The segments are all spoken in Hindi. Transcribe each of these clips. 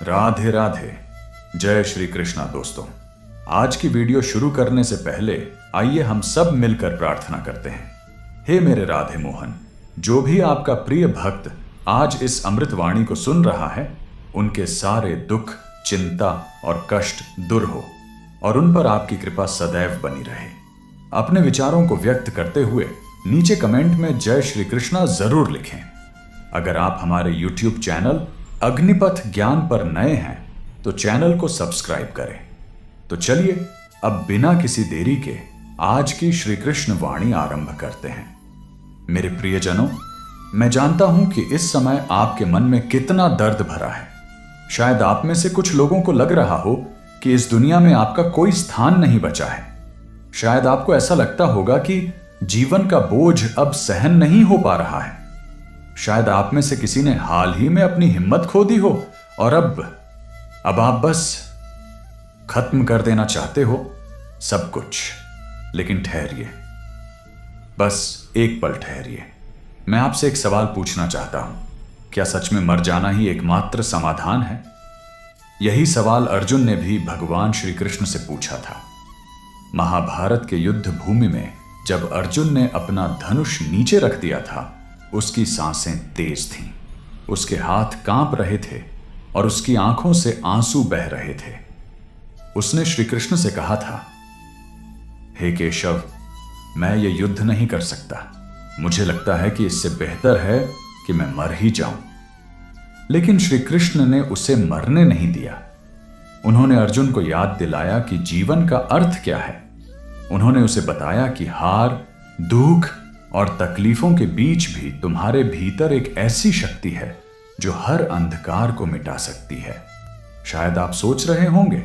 राधे राधे। जय श्री कृष्णा दोस्तों। आज की वीडियो शुरू करने से पहले आइए हम सब मिलकर प्रार्थना करते हैं। हे मेरे राधे मोहन, जो भी आपका प्रिय भक्त आज इस अमृतवाणी को सुन रहा है, उनके सारे दुख, चिंता और कष्ट दूर हो और उन पर आपकी कृपा सदैव बनी रहे। अपने विचारों को व्यक्त करते हुए नीचे कमेंट में जय श्री कृष्णा जरूर लिखें। अगर आप हमारे YouTube चैनल अग्निपथ ज्ञान पर नए हैं तो चैनल को सब्सक्राइब करें। तो चलिए अब बिना किसी देरी के आज की श्री कृष्ण वाणी आरंभ करते हैं। मेरे प्रियजनों, मैं जानता हूं कि इस समय आपके मन में कितना दर्द भरा है। शायद आप में से कुछ लोगों को लग रहा हो कि इस दुनिया में आपका कोई स्थान नहीं बचा है। शायद आपको ऐसा लगता होगा कि जीवन का बोझ अब सहन नहीं हो पा रहा है। शायद आप में से किसी ने हाल ही में अपनी हिम्मत खो दी हो और अब आप बस खत्म कर देना चाहते हो सब कुछ। लेकिन ठहरिए, बस एक पल ठहरिए। मैं आपसे एक सवाल पूछना चाहता हूं। क्या सच में मर जाना ही एकमात्र समाधान है? यही सवाल अर्जुन ने भी भगवान श्री कृष्ण से पूछा था। महाभारत के युद्ध भूमि में जब अर्जुन ने अपना धनुष नीचे रख दिया था, उसकी सांसें तेज थीं, उसके हाथ कांप रहे थे और उसकी आंखों से आंसू बह रहे थे। उसने श्री कृष्ण से कहा था, हे केशव, मैं ये युद्ध नहीं कर सकता। मुझे लगता है कि इससे बेहतर है कि मैं मर ही जाऊं। लेकिन श्री कृष्ण ने उसे मरने नहीं दिया। उन्होंने अर्जुन को याद दिलाया कि जीवन का अर्थ क्या है। उन्होंने उसे बताया कि हार, दुख और तकलीफों के बीच भी तुम्हारे भीतर एक ऐसी शक्ति है जो हर अंधकार को मिटा सकती है। शायद आप सोच रहे होंगे,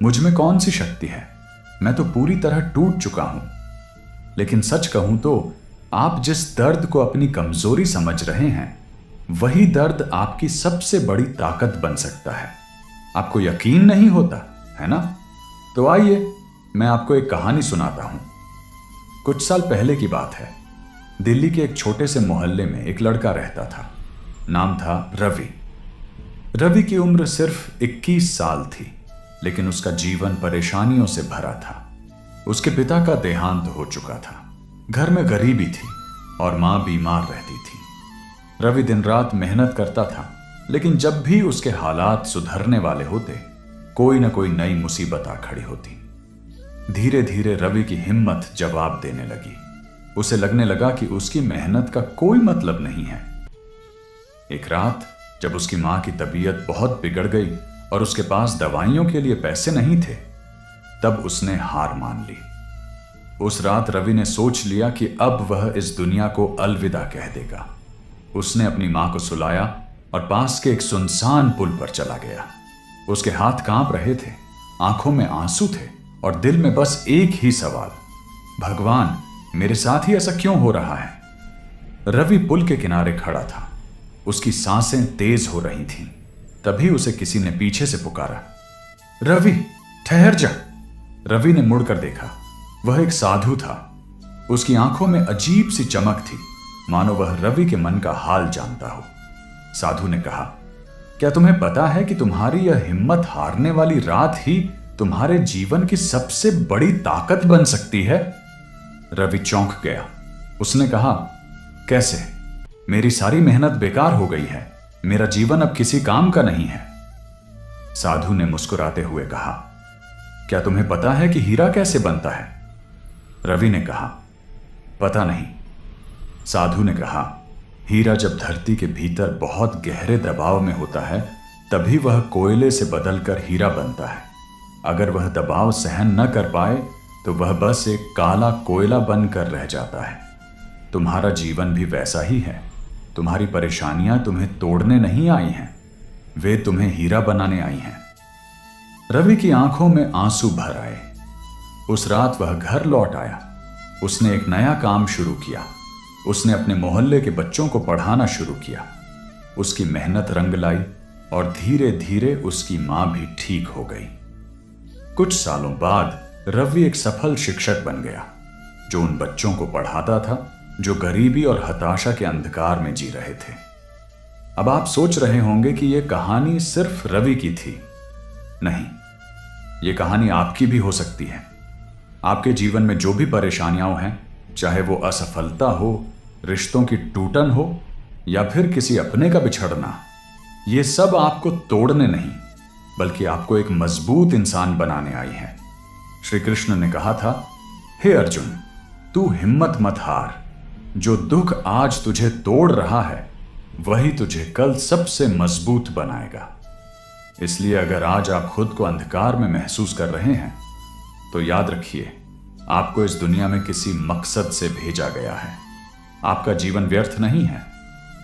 मुझ में कौन सी शक्ति है? मैं तो पूरी तरह टूट चुका हूं। लेकिन सच कहूं तो आप जिस दर्द को अपनी कमजोरी समझ रहे हैं, वही दर्द आपकी सबसे बड़ी ताकत बन सकता है। आपको यकीन नहीं होता है ना? तो आइए मैं आपको एक कहानी सुनाता हूं। कुछ साल पहले की बात है। दिल्ली के एक छोटे से मोहल्ले में एक लड़का रहता था। नाम था रवि। रवि की उम्र सिर्फ 21 साल थी, लेकिन उसका जीवन परेशानियों से भरा था। उसके पिता का देहांत हो चुका था। घर में गरीबी थी और मां बीमार रहती थी। रवि दिन रात मेहनत करता था, लेकिन जब भी उसके हालात सुधरने वाले होते, कोई ना कोई नई मुसीबत आ खड़ी होती। धीरे धीरे रवि की हिम्मत जवाब देने लगी। उसे लगने लगा कि उसकी मेहनत का कोई मतलब नहीं है। एक रात जब उसकी मां की तबीयत बहुत बिगड़ गई और उसके पास दवाइयों के लिए पैसे नहीं थे, तब उसने हार मान ली। उस रात रवि ने सोच लिया कि अब वह इस दुनिया को अलविदा कह देगा। उसने अपनी मां को सुलाया और पास के एक सुनसान पुल पर चला गया। उसके हाथ कांप रहे थे, आंखों में आंसू थे और दिल में बस एक ही सवाल, भगवान, मेरे साथ ही ऐसा क्यों हो रहा है? रवि पुल के किनारे खड़ा था। उसकी सांसें तेज हो रही थीं। तभी उसे किसी ने पीछे से पुकारा, रवि, ठहर जा। रवि ने मुड़कर देखा। वह एक साधु था। उसकी आंखों में अजीब सी चमक थी, मानो वह रवि के मन का हाल जानता हो। साधु ने कहा, क्या तुम्हें पता है कि तुम्हारी यह हिम्मत हारने वाली रात ही तुम्हारे जीवन की सबसे बड़ी ताकत बन सकती है? रवि चौंक गया। उसने कहा, कैसे? मेरी सारी मेहनत बेकार हो गई है। मेरा जीवन अब किसी काम का नहीं है। साधु ने मुस्कुराते हुए कहा, क्या तुम्हें पता है कि हीरा कैसे बनता है? रवि ने कहा, पता नहीं। साधु ने कहा, हीरा जब धरती के भीतर बहुत गहरे दबाव में होता है, तभी वह कोयले से बदलकर हीरा बनता है। अगर वह दबाव सहन न कर पाए तो वह बस एक काला कोयला बनकर रह जाता है। तुम्हारा जीवन भी वैसा ही है। तुम्हारी परेशानियां तुम्हें तोड़ने नहीं आई हैं, वे तुम्हें हीरा बनाने आई हैं। रवि की आंखों में आंसू भर आए। उस रात वह घर लौट आया। उसने एक नया काम शुरू किया। उसने अपने मोहल्ले के बच्चों को पढ़ाना शुरू किया। उसकी मेहनत रंग लाई और धीरे धीरे उसकी मां भी ठीक हो गई। कुछ सालों बाद रवि एक सफल शिक्षक बन गया, जो उन बच्चों को पढ़ाता था जो गरीबी और हताशा के अंधकार में जी रहे थे। अब आप सोच रहे होंगे कि यह कहानी सिर्फ रवि की थी। नहीं, यह कहानी आपकी भी हो सकती है। आपके जीवन में जो भी परेशानियां हैं, चाहे वो असफलता हो, रिश्तों की टूटन हो या फिर किसी अपने का बिछड़ना, ये सब आपको तोड़ने नहीं बल्कि आपको एक मजबूत इंसान बनाने आई है। श्री कृष्ण ने कहा था, हे अर्जुन, तू हिम्मत मत हार। जो दुख आज तुझे तोड़ रहा है वही तुझे कल सबसे मजबूत बनाएगा। इसलिए अगर आज आप खुद को अंधकार में महसूस कर रहे हैं तो याद रखिए, आपको इस दुनिया में किसी मकसद से भेजा गया है। आपका जीवन व्यर्थ नहीं है,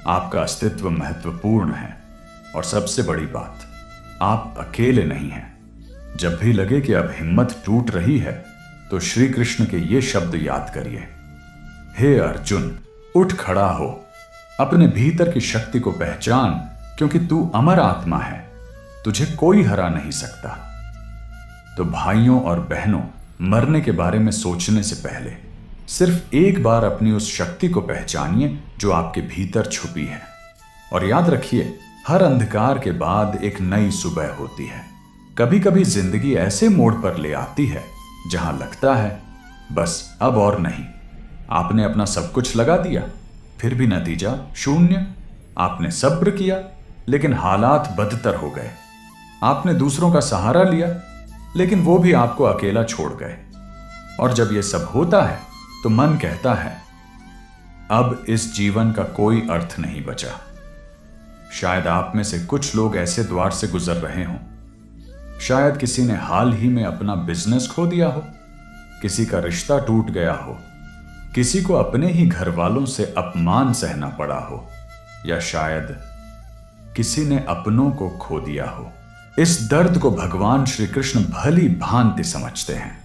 आपका अस्तित्व महत्वपूर्ण है। और सबसे बड़ी बात, आप अकेले नहीं हैं। जब भी लगे कि अब हिम्मत टूट रही है तो श्री कृष्ण के ये शब्द याद करिए, हे अर्जुन, उठ खड़ा हो, अपने भीतर की शक्ति को पहचान, क्योंकि तू अमर आत्मा है, तुझे कोई हरा नहीं सकता। तो भाइयों और बहनों, मरने के बारे में सोचने से पहले सिर्फ एक बार अपनी उस शक्ति को पहचानिए जो आपके भीतर छुपी है। और याद रखिए, हर अंधकार के बाद एक नई सुबह होती है। कभी कभी जिंदगी ऐसे मोड़ पर ले आती है जहां लगता है बस अब और नहीं। आपने अपना सब कुछ लगा दिया, फिर भी नतीजा शून्य। आपने सब्र किया लेकिन हालात बदतर हो गए। आपने दूसरों का सहारा लिया लेकिन वो भी आपको अकेला छोड़ गए। और जब ये सब होता है तो मन कहता है, अब इस जीवन का कोई अर्थ नहीं बचा। शायद आप में से कुछ लोग ऐसे द्वार से गुजर रहे हों। शायद किसी ने हाल ही में अपना बिजनेस खो दिया हो, किसी का रिश्ता टूट गया हो, किसी को अपने ही घर वालों से अपमान सहना पड़ा हो, या शायद किसी ने अपनों को खो दिया हो। इस दर्द को भगवान श्री कृष्ण भली भांति समझते हैं,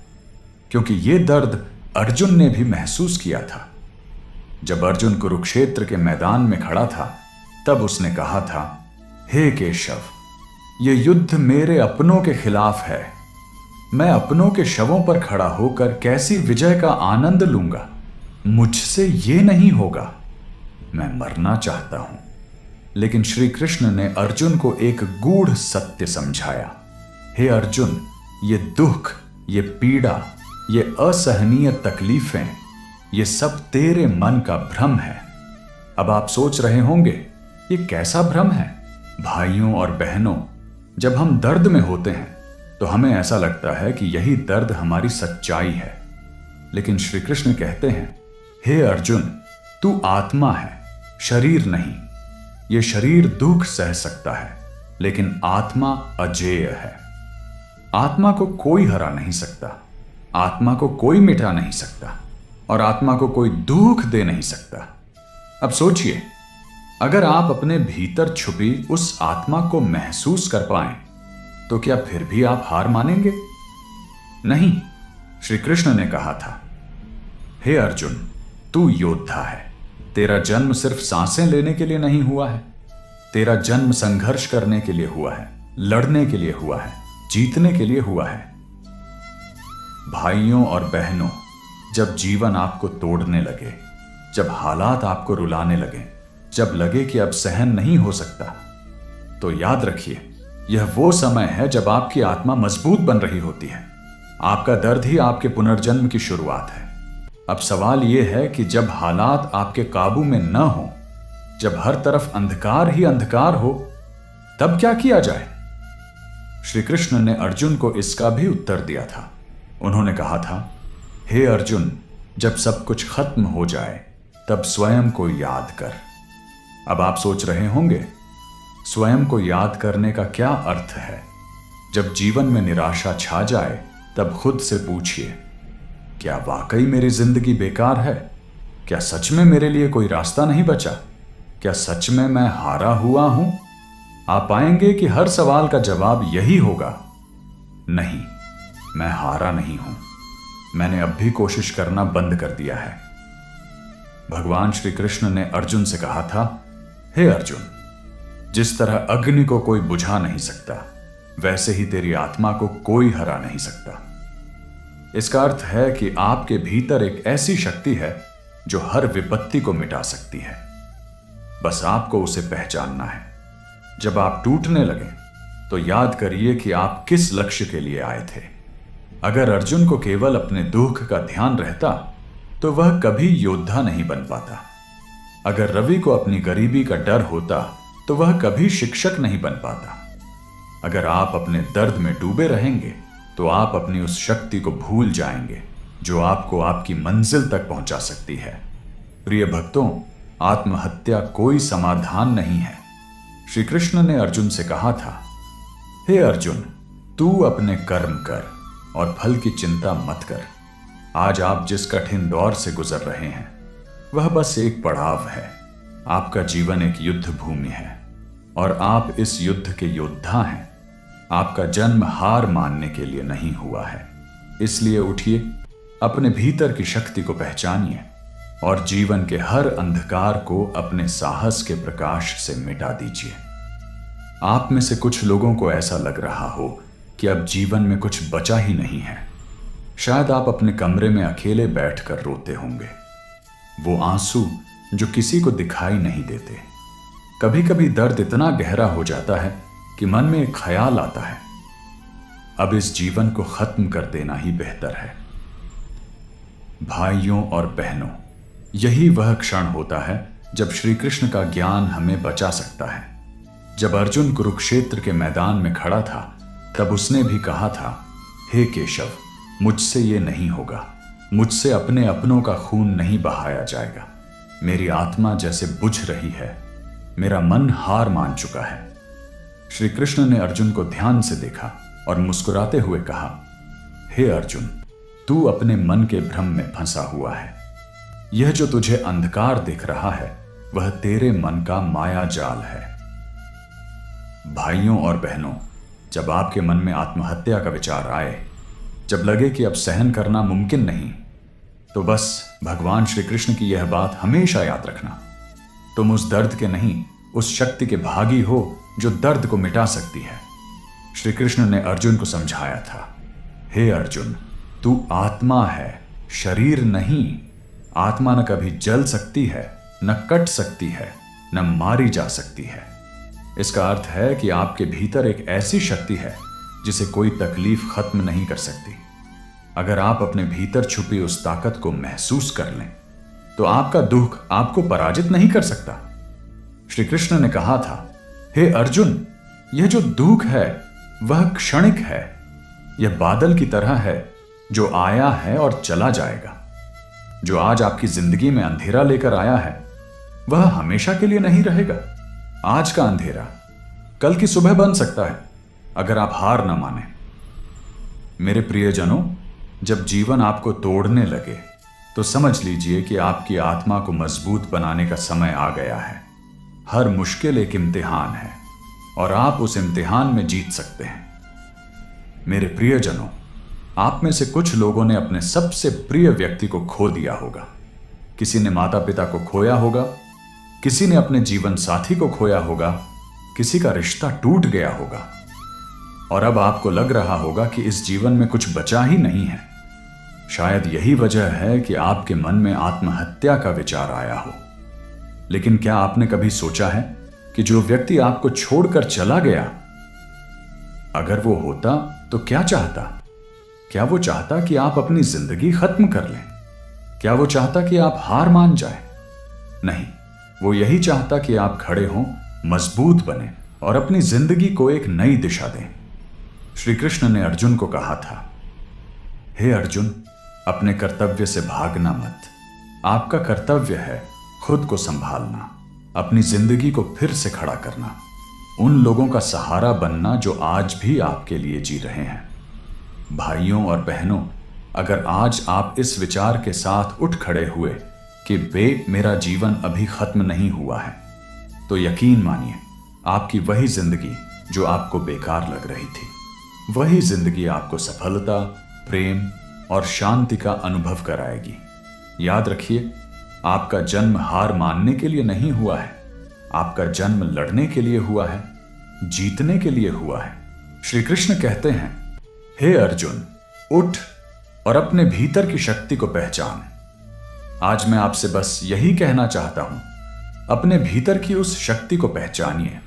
क्योंकि यह दर्द अर्जुन ने भी महसूस किया था। जब अर्जुन कुरुक्षेत्र के मैदान में खड़ा था तब उसने कहा था, हे केशव, ये युद्ध मेरे अपनों के खिलाफ है। मैं अपनों के शवों पर खड़ा होकर कैसी विजय का आनंद लूंगा? मुझसे ये नहीं होगा। मैं मरना चाहता हूं। लेकिन श्री कृष्ण ने अर्जुन को एक गूढ़ सत्य समझाया, हे अर्जुन, ये दुख, ये पीड़ा, ये असहनीय तकलीफें, ये सब तेरे मन का भ्रम है। अब आप सोच रहे होंगे, ये कैसा भ्रम है? भाइयों और बहनों, जब हम दर्द में होते हैं तो हमें ऐसा लगता है कि यही दर्द हमारी सच्चाई है। लेकिन श्री कृष्ण कहते हैं, हे अर्जुन, तू आत्मा है, शरीर नहीं। ये शरीर दुख सह सकता है लेकिन आत्मा अजेय है। आत्मा को कोई हरा नहीं सकता, आत्मा को कोई मिटा नहीं सकता और आत्मा को कोई दुख दे नहीं सकता। अब सोचिए, अगर आप अपने भीतर छुपी उस आत्मा को महसूस कर पाएं तो क्या फिर भी आप हार मानेंगे? नहीं। श्री कृष्ण ने कहा था, हे अर्जुन, तू योद्धा है। तेरा जन्म सिर्फ सांसें लेने के लिए नहीं हुआ है, तेरा जन्म संघर्ष करने के लिए हुआ है, लड़ने के लिए हुआ है, जीतने के लिए हुआ है। भाइयों और बहनों, जब जीवन आपको तोड़ने लगे, जब हालात आपको रुलाने लगे, जब लगे कि अब सहन नहीं हो सकता, तो याद रखिए, यह वो समय है जब आपकी आत्मा मजबूत बन रही होती है। आपका दर्द ही आपके पुनर्जन्म की शुरुआत है। अब सवाल यह है कि जब हालात आपके काबू में न हो, जब हर तरफ अंधकार ही अंधकार हो, तब क्या किया जाए? श्री कृष्ण ने अर्जुन को इसका भी उत्तर दिया था। उन्होंने कहा था, हे अर्जुन, जब सब कुछ खत्म हो जाए तब स्वयं को याद कर। अब आप सोच रहे होंगे, स्वयं को याद करने का क्या अर्थ है? जब जीवन में निराशा छा जाए तब खुद से पूछिए, क्या वाकई मेरी जिंदगी बेकार है? क्या सच में मेरे लिए कोई रास्ता नहीं बचा? क्या सच में मैं हारा हुआ हूं? आप पाएंगे कि हर सवाल का जवाब यही होगा, नहीं, मैं हारा नहीं हूं। मैंने अब भी कोशिश करना बंद कर दिया है। भगवान श्री कृष्ण ने अर्जुन से कहा था, हे अर्जुन, जिस तरह अग्नि को कोई बुझा नहीं सकता, वैसे ही तेरी आत्मा को कोई हरा नहीं सकता। इसका अर्थ है कि आपके भीतर एक ऐसी शक्ति है जो हर विपत्ति को मिटा सकती है। बस आपको उसे पहचानना है। जब आप टूटने लगें तो याद करिए कि आप किस लक्ष्य के लिए आए थे। अगर अर्जुन को केवल अपने दुख का ध्यान रहता तो वह कभी योद्धा नहीं बन पाता। अगर रवि को अपनी गरीबी का डर होता तो वह कभी शिक्षक नहीं बन पाता। अगर आप अपने दर्द में डूबे रहेंगे तो आप अपनी उस शक्ति को भूल जाएंगे जो आपको आपकी मंजिल तक पहुंचा सकती है। प्रिय भक्तों, आत्महत्या कोई समाधान नहीं है। श्री कृष्ण ने अर्जुन से कहा था, हे अर्जुन, तू अपने कर्म कर और फल की चिंता मत कर। आज आप जिस कठिन दौर से गुजर रहे हैं वह बस एक पड़ाव है। आपका जीवन एक युद्ध भूमि है और आप इस युद्ध के योद्धा हैं। आपका जन्म हार मानने के लिए नहीं हुआ है। इसलिए उठिए, अपने भीतर की शक्ति को पहचानिए और जीवन के हर अंधकार को अपने साहस के प्रकाश से मिटा दीजिए। आप में से कुछ लोगों को ऐसा लग रहा हो कि अब जीवन में कुछ बचा ही नहीं है। शायद आप अपने कमरे में अकेले बैठकर रोते होंगे, वो आंसू जो किसी को दिखाई नहीं देते। कभी कभी दर्द इतना गहरा हो जाता है कि मन में एक ख्याल आता है, अब इस जीवन को खत्म कर देना ही बेहतर है। भाइयों और बहनों, यही वह क्षण होता है जब श्री कृष्ण का ज्ञान हमें बचा सकता है। जब अर्जुन कुरुक्षेत्र के मैदान में खड़ा था तब उसने भी कहा था, हे केशव, मुझसे ये नहीं होगा। मुझसे अपने अपनों का खून नहीं बहाया जाएगा। मेरी आत्मा जैसे बुझ रही है, मेरा मन हार मान चुका है। श्री कृष्ण ने अर्जुन को ध्यान से देखा और मुस्कुराते हुए कहा, हे अर्जुन, तू अपने मन के भ्रम में फंसा हुआ है। यह जो तुझे अंधकार दिख रहा है वह तेरे मन का माया जाल है। भाइयों और बहनों, जब आपके मन में आत्महत्या का विचार आए, जब लगे कि अब सहन करना मुमकिन नहीं, तो बस भगवान श्री कृष्ण की यह बात हमेशा याद रखना, तुम उस दर्द के नहीं, उस शक्ति के भागी हो जो दर्द को मिटा सकती है। श्री कृष्ण ने अर्जुन को समझाया था, हे अर्जुन, तू आत्मा है, शरीर नहीं। आत्मा न कभी जल सकती है, न कट सकती है, न मारी जा सकती है। इसका अर्थ है कि आपके भीतर एक ऐसी शक्ति है जिसे कोई तकलीफ खत्म नहीं कर सकती। अगर आप अपने भीतर छुपी उस ताकत को महसूस कर लें तो आपका दुख आपको पराजित नहीं कर सकता। श्री कृष्ण ने कहा था, हे अर्जुन, यह जो दुख है वह क्षणिक है। यह बादल की तरह है जो आया है और चला जाएगा। जो आज आपकी जिंदगी में अंधेरा लेकर आया है वह हमेशा के लिए नहीं रहेगा। आज का अंधेरा कल की सुबह बन सकता है अगर आप हार न माने। मेरे प्रियजनों, जब जीवन आपको तोड़ने लगे तो समझ लीजिए कि आपकी आत्मा को मजबूत बनाने का समय आ गया है। हर मुश्किल एक इम्तिहान है और आप उस इम्तिहान में जीत सकते हैं। मेरे प्रियजनों, आप में से कुछ लोगों ने अपने सबसे प्रिय व्यक्ति को खो दिया होगा। किसी ने माता पिता को खोया होगा, किसी ने अपने जीवन साथी को खोया होगा, किसी का रिश्ता टूट गया होगा और अब आपको लग रहा होगा कि इस जीवन में कुछ बचा ही नहीं है। शायद यही वजह है कि आपके मन में आत्महत्या का विचार आया हो। लेकिन क्या आपने कभी सोचा है कि जो व्यक्ति आपको छोड़कर चला गया, अगर वो होता तो क्या चाहता? क्या वो चाहता कि आप अपनी जिंदगी खत्म कर लें? क्या वो चाहता कि आप हार मान जाएं? नहीं, वो यही चाहता कि आप खड़े हों, मजबूत बने और अपनी जिंदगी को एक नई दिशा दें। श्री कृष्ण ने अर्जुन को कहा था, हे अर्जुन, अपने कर्तव्य से भागना मत। आपका कर्तव्य है खुद को संभालना, अपनी जिंदगी को फिर से खड़ा करना, उन लोगों का सहारा बनना जो आज भी आपके लिए जी रहे हैं। भाइयों और बहनों, अगर आज आप इस विचार के साथ उठ खड़े हुए कि मेरा जीवन अभी खत्म नहीं हुआ है, तो यकीन मानिए आपकी वही जिंदगी जो आपको बेकार लग रही थी, वही जिंदगी आपको सफलता, प्रेम और शांति का अनुभव कराएगी। याद रखिए, आपका जन्म हार मानने के लिए नहीं हुआ है, आपका जन्म लड़ने के लिए हुआ है, जीतने के लिए हुआ है। श्री कृष्ण कहते हैं, हे अर्जुन, उठ और अपने भीतर की शक्ति को पहचान। आज मैं आपसे बस यही कहना चाहता हूं अपने भीतर की उस शक्ति को पहचानिए।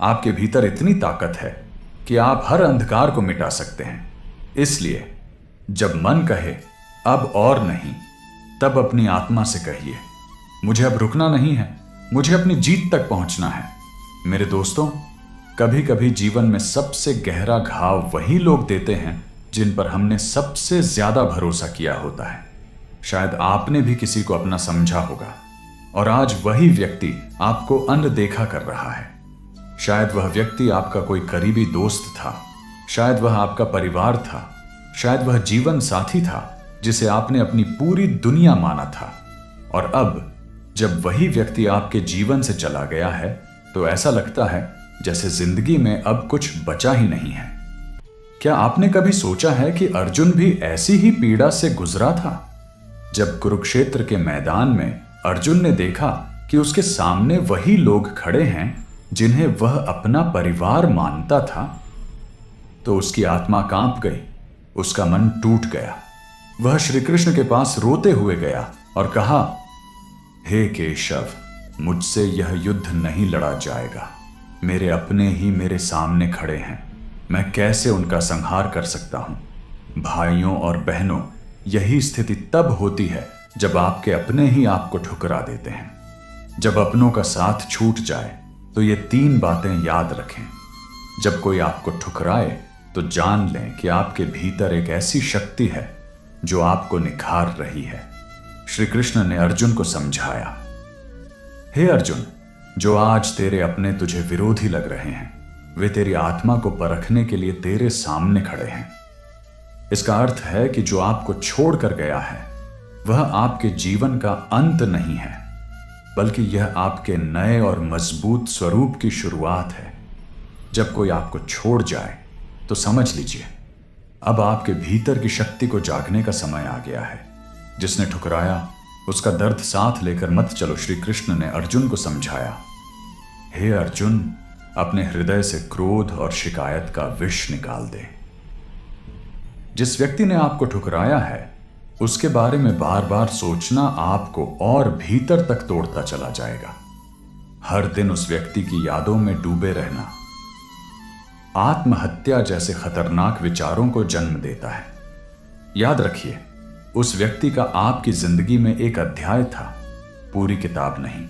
आपके भीतर इतनी ताकत है कि आप हर अंधकार को मिटा सकते हैं। इसलिए जब मन कहे अब और नहीं, तब अपनी आत्मा से कहिए, मुझे अब रुकना नहीं है, मुझे अपनी जीत तक पहुंचना है। मेरे दोस्तों, कभी कभी जीवन में सबसे गहरा घाव वही लोग देते हैं जिन पर हमने सबसे ज्यादा भरोसा किया होता है। शायद आपने भी किसी को अपना समझा होगा और आज वही व्यक्ति आपको अनदेखा कर रहा है। शायद वह व्यक्ति आपका कोई करीबी दोस्त था, शायद वह आपका परिवार था, शायद वह जीवन साथी था जिसे आपने अपनी पूरी दुनिया माना था। और अब जब वही व्यक्ति आपके जीवन से चला गया है तो ऐसा लगता है जैसे जिंदगी में अब कुछ बचा ही नहीं है। क्या आपने कभी सोचा है कि अर्जुन भी ऐसी ही पीड़ा से गुजरा था? जब कुरुक्षेत्र के मैदान में अर्जुन ने देखा कि उसके सामने वही लोग खड़े हैं जिन्हें वह अपना परिवार मानता था, तो उसकी आत्मा कांप गई, उसका मन टूट गया। वह श्री कृष्ण के पास रोते हुए गया और कहा, हे केशव, मुझसे यह युद्ध नहीं लड़ा जाएगा। मेरे अपने ही मेरे सामने खड़े हैं, मैं कैसे उनका संहार कर सकता हूं? भाइयों और बहनों, यही स्थिति तब होती है जब आपके अपने ही आपको ठुकरा देते हैं। जब अपनों का साथ छूट जाए तो ये 3 बातें याद रखें। जब कोई आपको ठुकराए तो जान लें कि आपके भीतर एक ऐसी शक्ति है जो आपको निखार रही है। श्री कृष्ण ने अर्जुन को समझाया, हे अर्जुन, जो आज तेरे अपने तुझे विरोधी लग रहे हैं, वे तेरी आत्मा को परखने के लिए तेरे सामने खड़े हैं। इसका अर्थ है कि जो आपको छोड़कर गया है वह आपके जीवन का अंत नहीं है, बल्कि यह आपके नए और मजबूत स्वरूप की शुरुआत है। जब कोई आपको छोड़ जाए तो समझ लीजिए अब आपके भीतर की शक्ति को जागने का समय आ गया है। जिसने ठुकराया उसका दर्द साथ लेकर मत चलो, श्री कृष्ण ने अर्जुन को समझाया। हे अर्जुन, अपने हृदय से क्रोध और शिकायत का विष निकाल दे। जिस व्यक्ति ने आपको ठुकराया है उसके बारे में बार बार सोचना आपको और भीतर तक तोड़ता चला जाएगा। हर दिन उस व्यक्ति की यादों में डूबे रहना आत्महत्या जैसे खतरनाक विचारों को जन्म देता है। याद रखिए, उस व्यक्ति का आपकी जिंदगी में एक अध्याय था, पूरी किताब नहीं।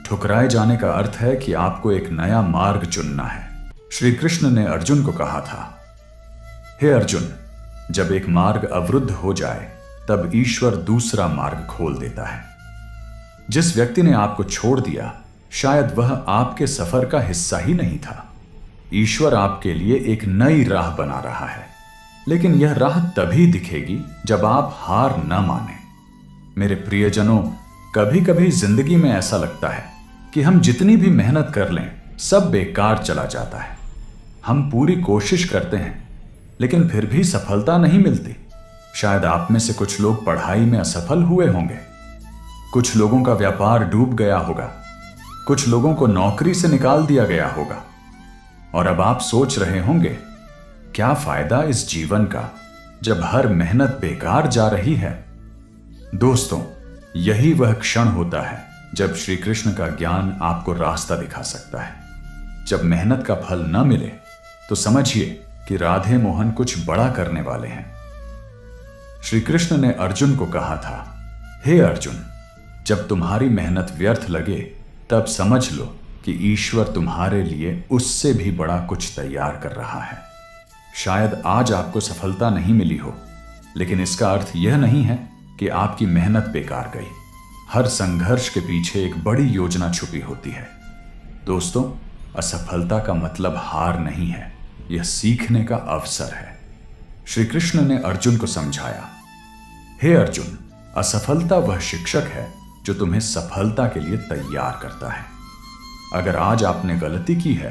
ठुकराए जाने का अर्थ है कि आपको एक नया मार्ग चुनना है। श्री कृष्ण ने अर्जुन को कहा था, हे अर्जुन, जब एक मार्ग अवरुद्ध हो जाए तब ईश्वर दूसरा मार्ग खोल देता है। जिस व्यक्ति ने आपको छोड़ दिया शायद वह आपके सफर का हिस्सा ही नहीं था। ईश्वर आपके लिए एक नई राह बना रहा है, लेकिन यह राह तभी दिखेगी जब आप हार न माने। मेरे प्रियजनों, कभी कभी जिंदगी में ऐसा लगता है कि हम जितनी भी मेहनत कर लें सब बेकार चला जाता है। हम पूरी कोशिश करते हैं लेकिन फिर भी सफलता नहीं मिलती। शायद आप में से कुछ लोग पढ़ाई में असफल हुए होंगे, कुछ लोगों का व्यापार डूब गया होगा, कुछ लोगों को नौकरी से निकाल दिया गया होगा, और अब आप सोच रहे होंगे, क्या फायदा इस जीवन का जब हर मेहनत बेकार जा रही है? दोस्तों, यही वह क्षण होता है जब श्री कृष्ण का ज्ञान आपको रास्ता दिखा सकता है। जब मेहनत का फल न मिले तो समझिए कि राधे मोहन कुछ बड़ा करने वाले हैं। श्री कृष्ण ने अर्जुन को कहा था, हे अर्जुन, जब तुम्हारी मेहनत व्यर्थ लगे तब समझ लो कि ईश्वर तुम्हारे लिए उससे भी बड़ा कुछ तैयार कर रहा है। शायद आज आपको सफलता नहीं मिली हो, लेकिन इसका अर्थ यह नहीं है कि आपकी मेहनत बेकार गई। हर संघर्ष के पीछे एक बड़ी योजना छुपी होती है। दोस्तों, असफलता का मतलब हार नहीं है, यह सीखने का अवसर है। श्री कृष्ण ने अर्जुन को समझाया, हे अर्जुन, असफलता वह शिक्षक है जो तुम्हें सफलता के लिए तैयार करता है। अगर आज आपने गलती की है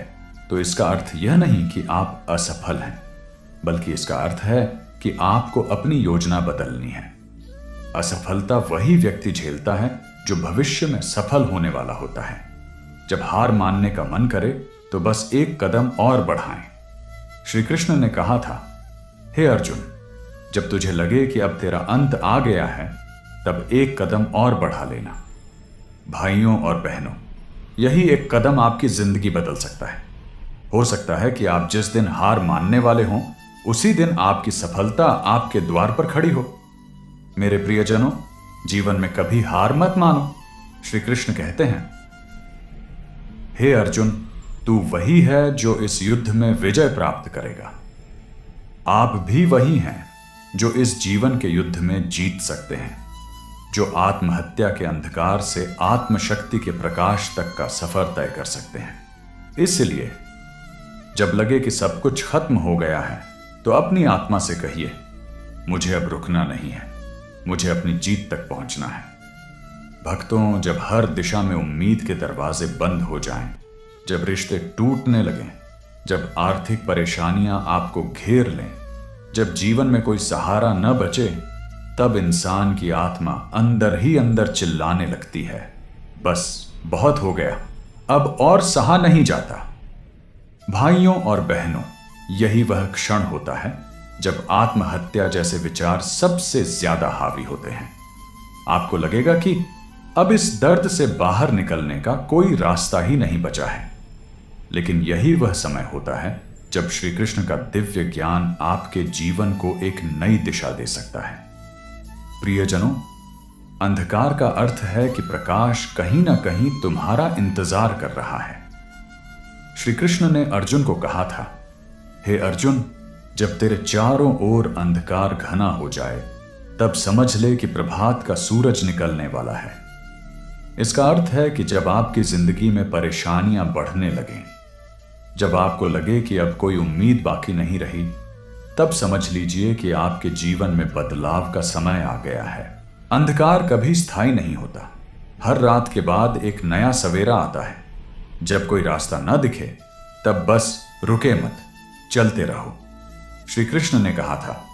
तो इसका अर्थ यह नहीं कि आप असफल हैं, बल्कि इसका अर्थ है कि आपको अपनी योजना बदलनी है। असफलता वही व्यक्ति झेलता है जो भविष्य में सफल होने वाला होता है। जब हार मानने का मन करे तो बस एक कदम और बढ़ाएं। श्री कृष्ण ने कहा था, हे अर्जुन, जब तुझे लगे कि अब तेरा अंत आ गया है तब एक कदम और बढ़ा लेना। भाइयों और बहनों, यही एक कदम आपकी जिंदगी बदल सकता है। हो सकता है कि आप जिस दिन हार मानने वाले हों, उसी दिन आपकी सफलता आपके द्वार पर खड़ी हो। मेरे प्रियजनों, जीवन में कभी हार मत मानो। श्री कृष्ण कहते हैं, हे अर्जुन, तू वही है जो इस युद्ध में विजय प्राप्त करेगा। आप भी वही हैं जो इस जीवन के युद्ध में जीत सकते हैं, जो आत्महत्या के अंधकार से आत्मशक्ति के प्रकाश तक का सफर तय कर सकते हैं। इसलिए जब लगे कि सब कुछ खत्म हो गया है, तो अपनी आत्मा से कहिए, मुझे अब रुकना नहीं है, मुझे अपनी जीत तक पहुंचना है। भक्तों, जब हर दिशा में उम्मीद के दरवाजे बंद हो जाएं, जब रिश्ते टूटने लगें, जब आर्थिक परेशानियां आपको घेर लें, जब जीवन में कोई सहारा न बचे, तब इंसान की आत्मा अंदर ही अंदर चिल्लाने लगती है, बस बहुत हो गया, अब और सहा नहीं जाता। भाइयों और बहनों, यही वह क्षण होता है जब आत्महत्या जैसे विचार सबसे ज्यादा हावी होते हैं। आपको लगेगा कि अब इस दर्द से बाहर निकलने का कोई रास्ता ही नहीं बचा है। लेकिन यही वह समय होता है जब श्री कृष्ण का दिव्य ज्ञान आपके जीवन को एक नई दिशा दे सकता है। प्रियजनों, अंधकार का अर्थ है कि प्रकाश कहीं ना कहीं तुम्हारा इंतजार कर रहा है। श्री कृष्ण ने अर्जुन को कहा था, हे अर्जुन, जब तेरे चारों ओर अंधकार घना हो जाए, तब समझ ले कि प्रभात का सूरज निकलने वाला है। इसका अर्थ है कि जब आपकी जिंदगी में परेशानियां बढ़ने लगें, जब आपको लगे कि अब कोई उम्मीद बाकी नहीं रही, तब समझ लीजिए कि आपके जीवन में बदलाव का समय आ गया है। अंधकार कभी स्थायी नहीं होता। हर रात के बाद एक नया सवेरा आता है। जब कोई रास्ता न दिखे, तब बस रुके मत, चलते रहो। श्री कृष्ण ने कहा था,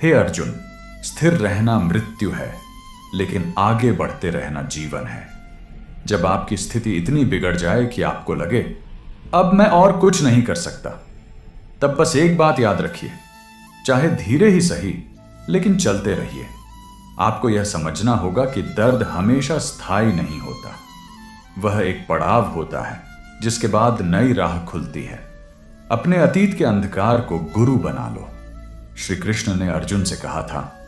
हे अर्जुन, स्थिर रहना मृत्यु है, लेकिन आगे बढ़ते रहना जीवन है। जब आपकी स्थिति इतनी बिगड़ जाए कि आपको लगे अब मैं और कुछ नहीं कर सकता, तब बस एक बात याद रखिए, चाहे धीरे ही सही, लेकिन चलते रहिए। आपको यह समझना होगा कि दर्द हमेशा स्थायी नहीं होता। वह एक पड़ाव होता है जिसके बाद नई राह खुलती है। अपने अतीत के अंधकार को गुरु बना लो। श्री कृष्ण ने अर्जुन से कहा था,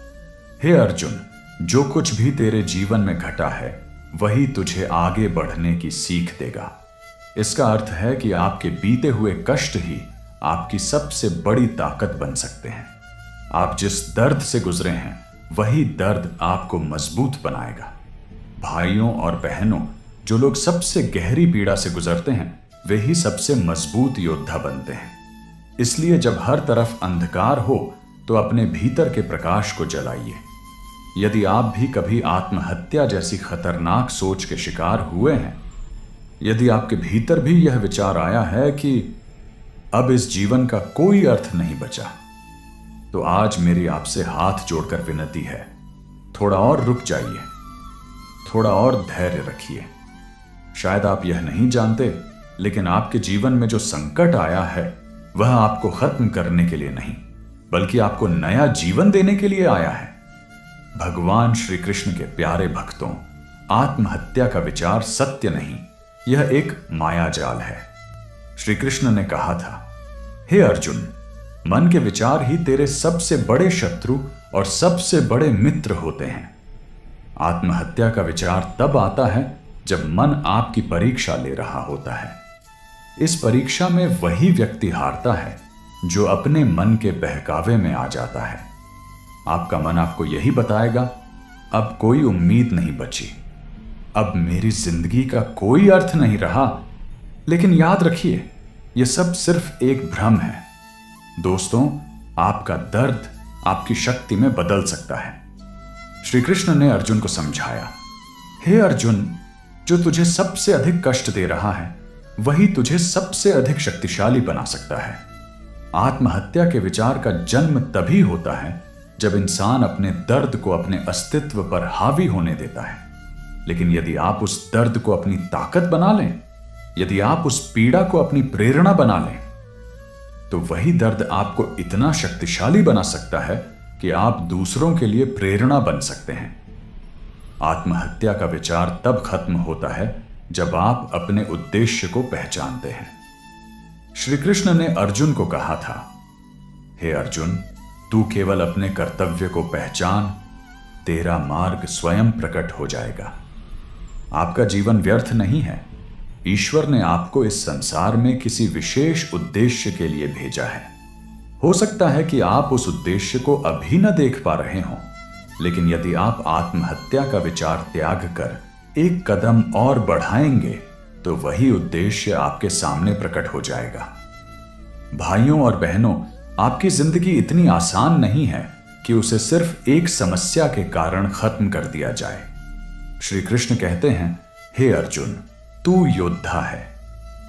हे अर्जुन, जो कुछ भी तेरे जीवन में घटा है, वही तुझे आगे बढ़ने की सीख देगा। इसका अर्थ है कि आपके बीते हुए कष्ट ही आपकी सबसे बड़ी ताकत बन सकते हैं। आप जिस दर्द से गुजरे हैं, वही दर्द आपको मजबूत बनाएगा। भाइयों और बहनों, जो लोग सबसे गहरी पीड़ा से गुजरते हैं, वे ही सबसे मजबूत योद्धा बनते हैं। इसलिए जब हर तरफ अंधकार हो, तो अपने भीतर के प्रकाश को जलाइए। यदि आप भी कभी आत्महत्या जैसी खतरनाक सोच के शिकार हुए हैं, यदि आपके भीतर भी यह विचार आया है कि अब इस जीवन का कोई अर्थ नहीं बचा, तो आज मेरी आपसे हाथ जोड़कर विनती है, थोड़ा और रुक जाइए, थोड़ा और धैर्य रखिए। शायद आप यह नहीं जानते, लेकिन आपके जीवन में जो संकट आया है, वह आपको खत्म करने के लिए नहीं, बल्कि आपको नया जीवन देने के लिए आया है। भगवान श्री कृष्ण के प्यारे भक्तों, आत्महत्या का विचार सत्य नहीं, यह एक माया जाल है। श्री कृष्ण ने कहा था, हे अर्जुन, मन के विचार ही तेरे सबसे बड़े शत्रु और सबसे बड़े मित्र होते हैं। आत्महत्या का विचार तब आता है जब मन आपकी परीक्षा ले रहा होता है। इस परीक्षा में वही व्यक्ति हारता है जो अपने मन के बहकावे में आ जाता है। आपका मन आपको यही बताएगा, अब कोई उम्मीद नहीं बची, अब मेरी जिंदगी का कोई अर्थ नहीं रहा। लेकिन याद रखिए, यह सब सिर्फ एक भ्रम है। दोस्तों, आपका दर्द आपकी शक्ति में बदल सकता है। श्री कृष्ण ने अर्जुन को समझाया, हे अर्जुन, जो तुझे सबसे अधिक कष्ट दे रहा है, वही तुझे सबसे अधिक शक्तिशाली बना सकता है। आत्महत्या के विचार का जन्म तभी होता है जब इंसान अपने दर्द को अपने अस्तित्व पर हावी होने देता है। लेकिन यदि आप उस दर्द को अपनी ताकत बना लें, यदि आप उस पीड़ा को अपनी प्रेरणा बना लें, तो वही दर्द आपको इतना शक्तिशाली बना सकता है कि आप दूसरों के लिए प्रेरणा बन सकते हैं। आत्महत्या का विचार तब खत्म होता है जब आप अपने उद्देश्य को पहचानते हैं। श्री कृष्ण ने अर्जुन को कहा था, हे अर्जुन, तू केवल अपने कर्तव्य को पहचान, तेरा मार्ग स्वयं प्रकट हो जाएगा। आपका जीवन व्यर्थ नहीं है। ईश्वर ने आपको इस संसार में किसी विशेष उद्देश्य के लिए भेजा है। हो सकता है कि आप उस उद्देश्य को अभी न देख पा रहे हों, लेकिन यदि आप आत्महत्या का विचार त्याग कर एक कदम और बढ़ाएंगे तो वही उद्देश्य आपके सामने प्रकट हो जाएगा। भाइयों और बहनों, आपकी जिंदगी इतनी आसान नहीं है कि उसे सिर्फ एक समस्या के कारण खत्म कर दिया जाए। श्री कृष्ण कहते हैं, हे अर्जुन, तू योद्धा है,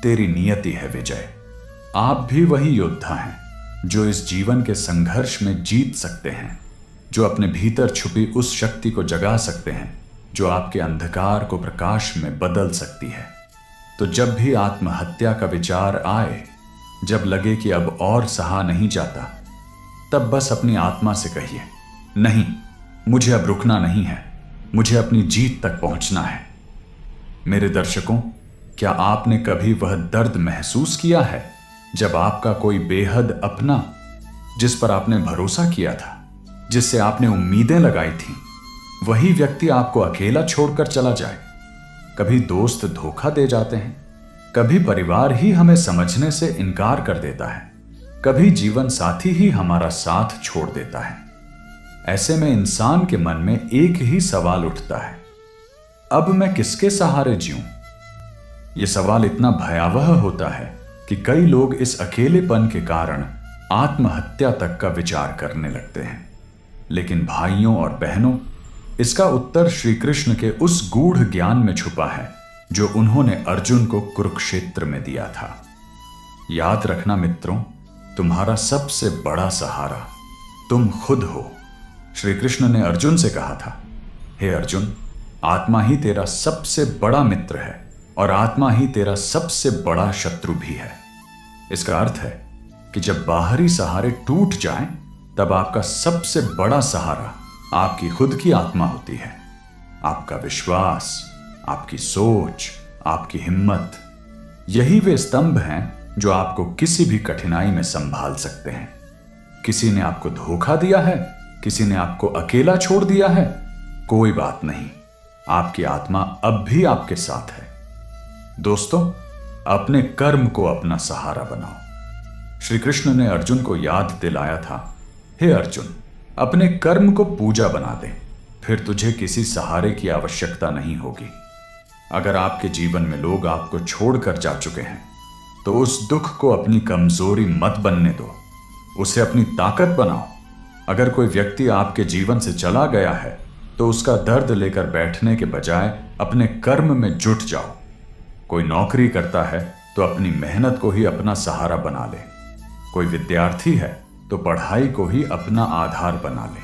तेरी नियति है विजय। आप भी वही योद्धा हैं जो इस जीवन के संघर्ष में जीत सकते हैं, जो अपने भीतर छुपी उस शक्ति को जगा सकते हैं जो आपके अंधकार को प्रकाश में बदल सकती है। तो जब भी आत्महत्या का विचार आए, जब लगे कि अब और सहा नहीं जाता, तब बस अपनी आत्मा से कहिए, नहीं, मुझे अब रुकना नहीं है, मुझे अपनी जीत तक पहुंचना है। मेरे दर्शकों, क्या आपने कभी वह दर्द महसूस किया है जब आपका कोई बेहद अपना, जिस पर आपने भरोसा किया था, जिससे आपने उम्मीदें लगाई थीं, वही व्यक्ति आपको अकेला छोड़कर चला जाए? कभी दोस्त धोखा दे जाते हैं, कभी परिवार ही हमें समझने से इनकार कर देता है, कभी जीवन साथी ही हमारा साथ छोड़ देता है। ऐसे में इंसान के मन में एक ही सवाल उठता है, अब मैं किसके सहारे जीऊं? यह सवाल इतना भयावह होता है कि कई लोग इस अकेलेपन के कारण आत्महत्या तक का विचार करने लगते हैं। लेकिन भाइयों और बहनों, इसका उत्तर श्री कृष्ण के उस गूढ़ ज्ञान में छुपा है जो उन्होंने अर्जुन को कुरुक्षेत्र में दिया था। याद रखना मित्रों, तुम्हारा सबसे बड़ा सहारा तुम खुद हो। श्री कृष्ण ने अर्जुन से कहा था, हे अर्जुन, आत्मा ही तेरा सबसे बड़ा मित्र है और आत्मा ही तेरा सबसे बड़ा शत्रु भी है। इसका अर्थ है कि जब बाहरी सहारे टूट जाएं, तब आपका सबसे बड़ा सहारा आपकी खुद की आत्मा होती है। आपका विश्वास, आपकी सोच, आपकी हिम्मत, यही वे स्तंभ हैं जो आपको किसी भी कठिनाई में संभाल सकते हैं। किसी ने आपको धोखा दिया है, किसी ने आपको अकेला छोड़ दिया है, कोई बात नहीं, आपकी आत्मा अब भी आपके साथ है। दोस्तों, अपने कर्म को अपना सहारा बनाओ। श्री कृष्ण ने अर्जुन को याद दिलाया था, हे अर्जुन, अपने कर्म को पूजा बना दे, फिर तुझे किसी सहारे की आवश्यकता नहीं होगी। अगर आपके जीवन में लोग आपको छोड़कर जा चुके हैं, तो उस दुख को अपनी कमजोरी मत बनने दो, उसे अपनी ताकत बनाओ। अगर कोई व्यक्ति आपके जीवन से चला गया है, तो उसका दर्द लेकर बैठने के बजाय अपने कर्म में जुट जाओ। कोई नौकरी करता है तो अपनी मेहनत को ही अपना सहारा बना ले। कोई विद्यार्थी है तो पढ़ाई को ही अपना आधार बना ले।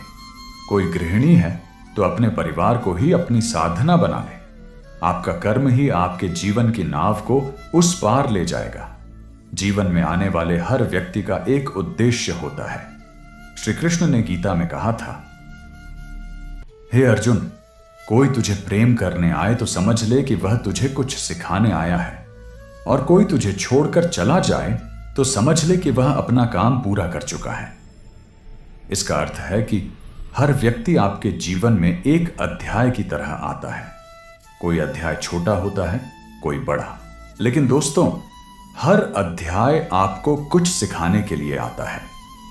कोई गृहिणी है तो अपने परिवार को ही अपनी साधना बना ले। आपका कर्म ही आपके जीवन की नाव को उस पार ले जाएगा। जीवन में आने वाले हर व्यक्ति का एक उद्देश्य होता है। श्री कृष्ण ने गीता में कहा था, हे अर्जुन, कोई तुझे प्रेम करने आए तो समझ ले कि वह तुझे कुछ सिखाने आया है, और कोई तुझे छोड़कर चला जाए तो समझ ले कि वह अपना काम पूरा कर चुका है। इसका अर्थ है कि हर व्यक्ति आपके जीवन में एक अध्याय की तरह आता है। कोई अध्याय छोटा होता है, कोई बड़ा, लेकिन दोस्तों, हर अध्याय आपको कुछ सिखाने के लिए आता है।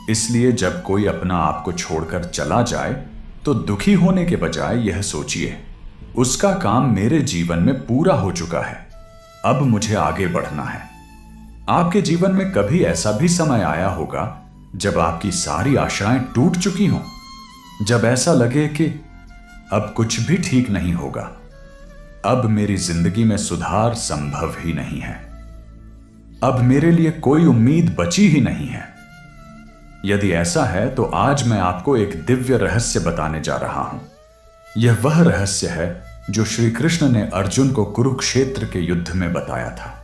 इसलिए जब कोई अपना आपको छोड़कर चला जाए तो दुखी होने के बजाय यह सोचिए, उसका काम मेरे जीवन में पूरा हो चुका है, अब मुझे आगे बढ़ना है। आपके जीवन में कभी ऐसा भी समय आया होगा जब आपकी सारी आशाएं टूट चुकी हों, जब ऐसा लगे कि अब कुछ भी ठीक नहीं होगा, अब मेरी जिंदगी में सुधार संभव ही नहीं है, अब मेरे लिए कोई उम्मीद बची ही नहीं है। यदि ऐसा है तो आज मैं आपको एक दिव्य रहस्य बताने जा रहा हूं। यह वह रहस्य है जो श्री कृष्ण ने अर्जुन को कुरुक्षेत्र के युद्ध में बताया था।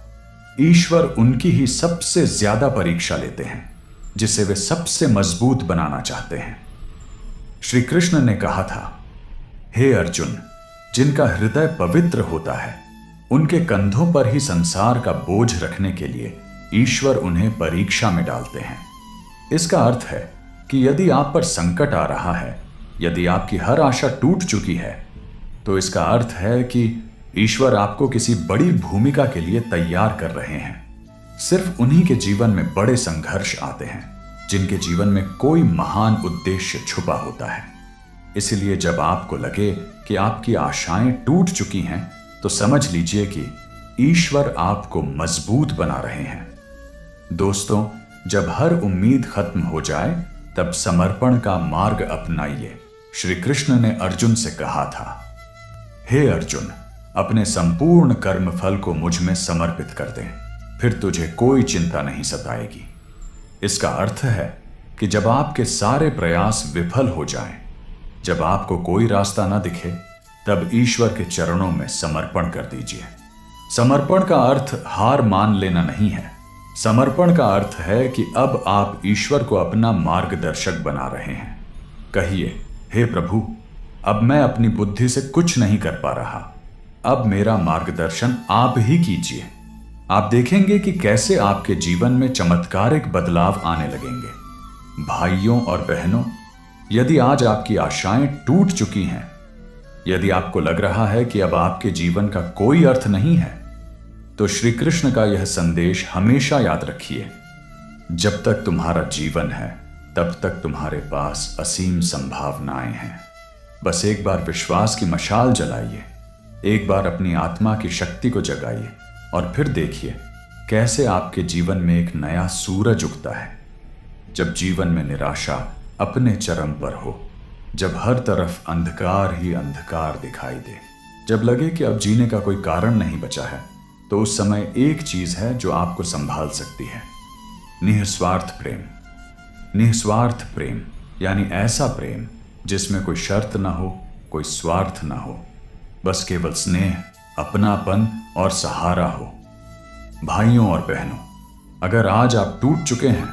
ईश्वर उनकी ही सबसे ज्यादा परीक्षा लेते हैं जिसे वे सबसे मजबूत बनाना चाहते हैं। श्री कृष्ण ने कहा था, हे अर्जुन, जिनका हृदय पवित्र होता है, उनके कंधों पर ही संसार का बोझ रखने के लिए ईश्वर उन्हें परीक्षा में डालते हैं। इसका अर्थ है कि यदि आप पर संकट आ रहा है, यदि आपकी हर आशा टूट चुकी है, तो इसका अर्थ है कि ईश्वर आपको किसी बड़ी भूमिका के लिए तैयार कर रहे हैं। सिर्फ उन्हीं के जीवन में बड़े संघर्ष आते हैं जिनके जीवन में कोई महान उद्देश्य छुपा होता है। इसलिए जब आपको लगे कि आपकी आशाएं टूट चुकी हैं, तो समझ लीजिए कि ईश्वर आपको मजबूत बना रहे हैं। दोस्तों, जब हर उम्मीद खत्म हो जाए, तब समर्पण का मार्ग अपनाइए। श्री कृष्ण ने अर्जुन से कहा था, हे अर्जुन, अपने संपूर्ण कर्म फल को मुझ में समर्पित कर दे, फिर तुझे कोई चिंता नहीं सताएगी। इसका अर्थ है कि जब आपके सारे प्रयास विफल हो जाएं, जब आपको कोई रास्ता न दिखे, तब ईश्वर के चरणों में समर्पण कर दीजिए। समर्पण का अर्थ हार मान लेना नहीं है। समर्पण का अर्थ है कि अब आप ईश्वर को अपना मार्गदर्शक बना रहे हैं। कहिए, हे प्रभु, अब मैं अपनी बुद्धि से कुछ नहीं कर पा रहा, अब मेरा मार्गदर्शन आप ही कीजिए। आप देखेंगे कि कैसे आपके जीवन में चमत्कारिक बदलाव आने लगेंगे। भाइयों और बहनों, यदि आज आपकी आशाएं टूट चुकी हैं, यदि आपको लग रहा है कि अब आपके जीवन का कोई अर्थ नहीं है, तो श्री कृष्ण का यह संदेश हमेशा याद रखिए। जब तक तुम्हारा जीवन है, तब तक तुम्हारे पास असीम संभावनाएं हैं। बस एक बार विश्वास की मशाल जलाइए, एक बार अपनी आत्मा की शक्ति को जगाइए, और फिर देखिए कैसे आपके जीवन में एक नया सूरज उगता है। जब जीवन में निराशा अपने चरम पर हो, जब हर तरफ अंधकार ही अंधकार दिखाई दे, जब लगे कि अब जीने का कोई कारण नहीं बचा है, तो उस समय एक चीज है जो आपको संभाल सकती है, निस्वार्थ प्रेम। निस्वार्थ प्रेम यानी ऐसा प्रेम जिसमें कोई शर्त ना हो, कोई स्वार्थ ना हो, बस केवल स्नेह, अपनापन और सहारा हो। भाइयों और बहनों, अगर आज आप टूट चुके हैं,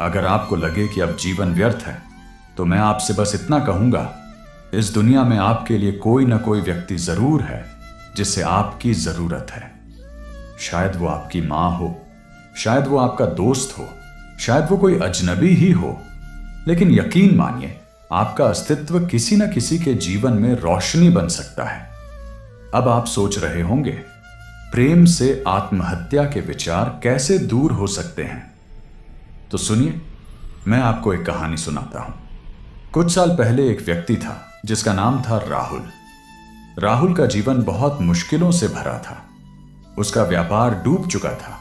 अगर आपको लगे कि अब जीवन व्यर्थ है, तो मैं आपसे बस इतना कहूंगा, इस दुनिया में आपके लिए कोई ना कोई व्यक्ति जरूर है जिससे आपकी जरूरत है। शायद वो आपकी मां हो, शायद वो आपका दोस्त हो, शायद वो कोई अजनबी ही हो, लेकिन यकीन मानिए, आपका अस्तित्व किसी न किसी के जीवन में रोशनी बन सकता है। अब आप सोच रहे होंगे, प्रेम से आत्महत्या के विचार कैसे दूर हो सकते हैं? तो सुनिए, मैं आपको एक कहानी सुनाता हूं। कुछ साल पहले एक व्यक्ति था जिसका नाम था राहुल। राहुल का जीवन बहुत मुश्किलों से भरा था। उसका व्यापार डूब चुका था,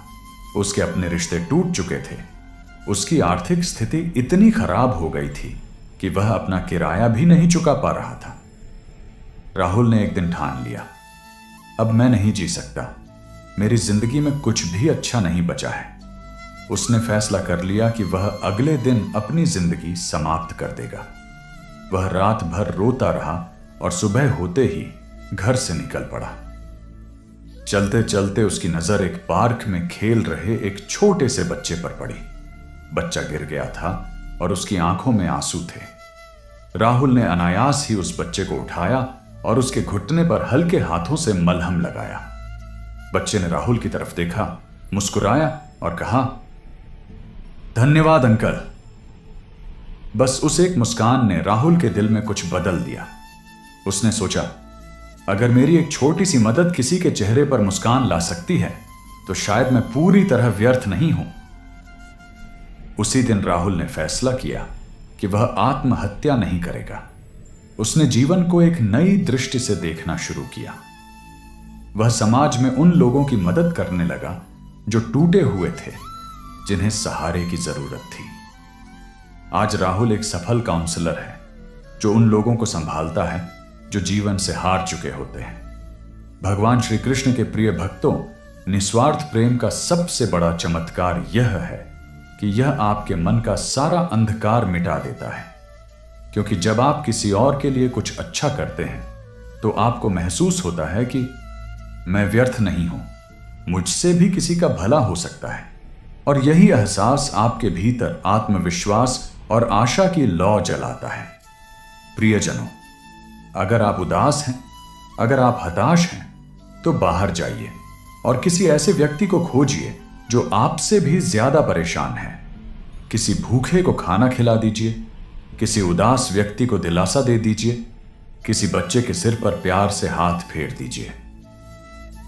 उसके अपने रिश्ते टूट चुके थे, उसकी आर्थिक स्थिति इतनी खराब हो गई थी कि वह अपना किराया भी नहीं चुका पा रहा था। राहुल ने एक दिन ठान लिया, अब मैं नहीं जी सकता, मेरी जिंदगी में कुछ भी अच्छा नहीं बचा है। उसने फैसला कर लिया कि वह अगले दिन अपनी जिंदगी समाप्त कर देगा। वह रात भर रोता रहा और सुबह होते ही घर से निकल पड़ा। चलते चलते उसकी नजर एक पार्क में खेल रहे एक छोटे से बच्चे पर पड़ी। बच्चा गिर गया था और उसकी आंखों में आंसू थे। राहुल ने अनायास ही उस बच्चे को उठाया और उसके घुटने पर हल्के हाथों से मलहम लगाया। बच्चे ने राहुल की तरफ देखा, मुस्कुराया और कहा, धन्यवाद अंकल। बस उस एक मुस्कान ने राहुल के दिल में कुछ बदल दिया। उसने सोचा, अगर मेरी एक छोटी सी मदद किसी के चेहरे पर मुस्कान ला सकती है, तो शायद मैं पूरी तरह व्यर्थ नहीं हूं। उसी दिन राहुल ने फैसला किया कि वह आत्महत्या नहीं करेगा। उसने जीवन को एक नई दृष्टि से देखना शुरू किया। वह समाज में उन लोगों की मदद करने लगा जो टूटे हुए थे, जिन्हें सहारे की जरूरत थी। आज राहुल एक सफल काउंसलर है जो उन लोगों को संभालता है जो जीवन से हार चुके होते हैं। भगवान श्री कृष्ण के प्रिय भक्तों, निस्वार्थ प्रेम का सबसे बड़ा चमत्कार यह है कि यह आपके मन का सारा अंधकार मिटा देता है। क्योंकि जब आप किसी और के लिए कुछ अच्छा करते हैं, तो आपको महसूस होता है कि मैं व्यर्थ नहीं हूं, मुझसे भी किसी का भला हो सकता है। और यही एहसास आपके भीतर आत्मविश्वास और आशा की लौ जलाता है। प्रियजनों, अगर आप उदास हैं, अगर आप हताश हैं तो बाहर जाइए और किसी ऐसे व्यक्ति को खोजिए जो आपसे भी ज्यादा परेशान है। किसी भूखे को खाना खिला दीजिए, किसी उदास व्यक्ति को दिलासा दे दीजिए, किसी बच्चे के सिर पर प्यार से हाथ फेर दीजिए।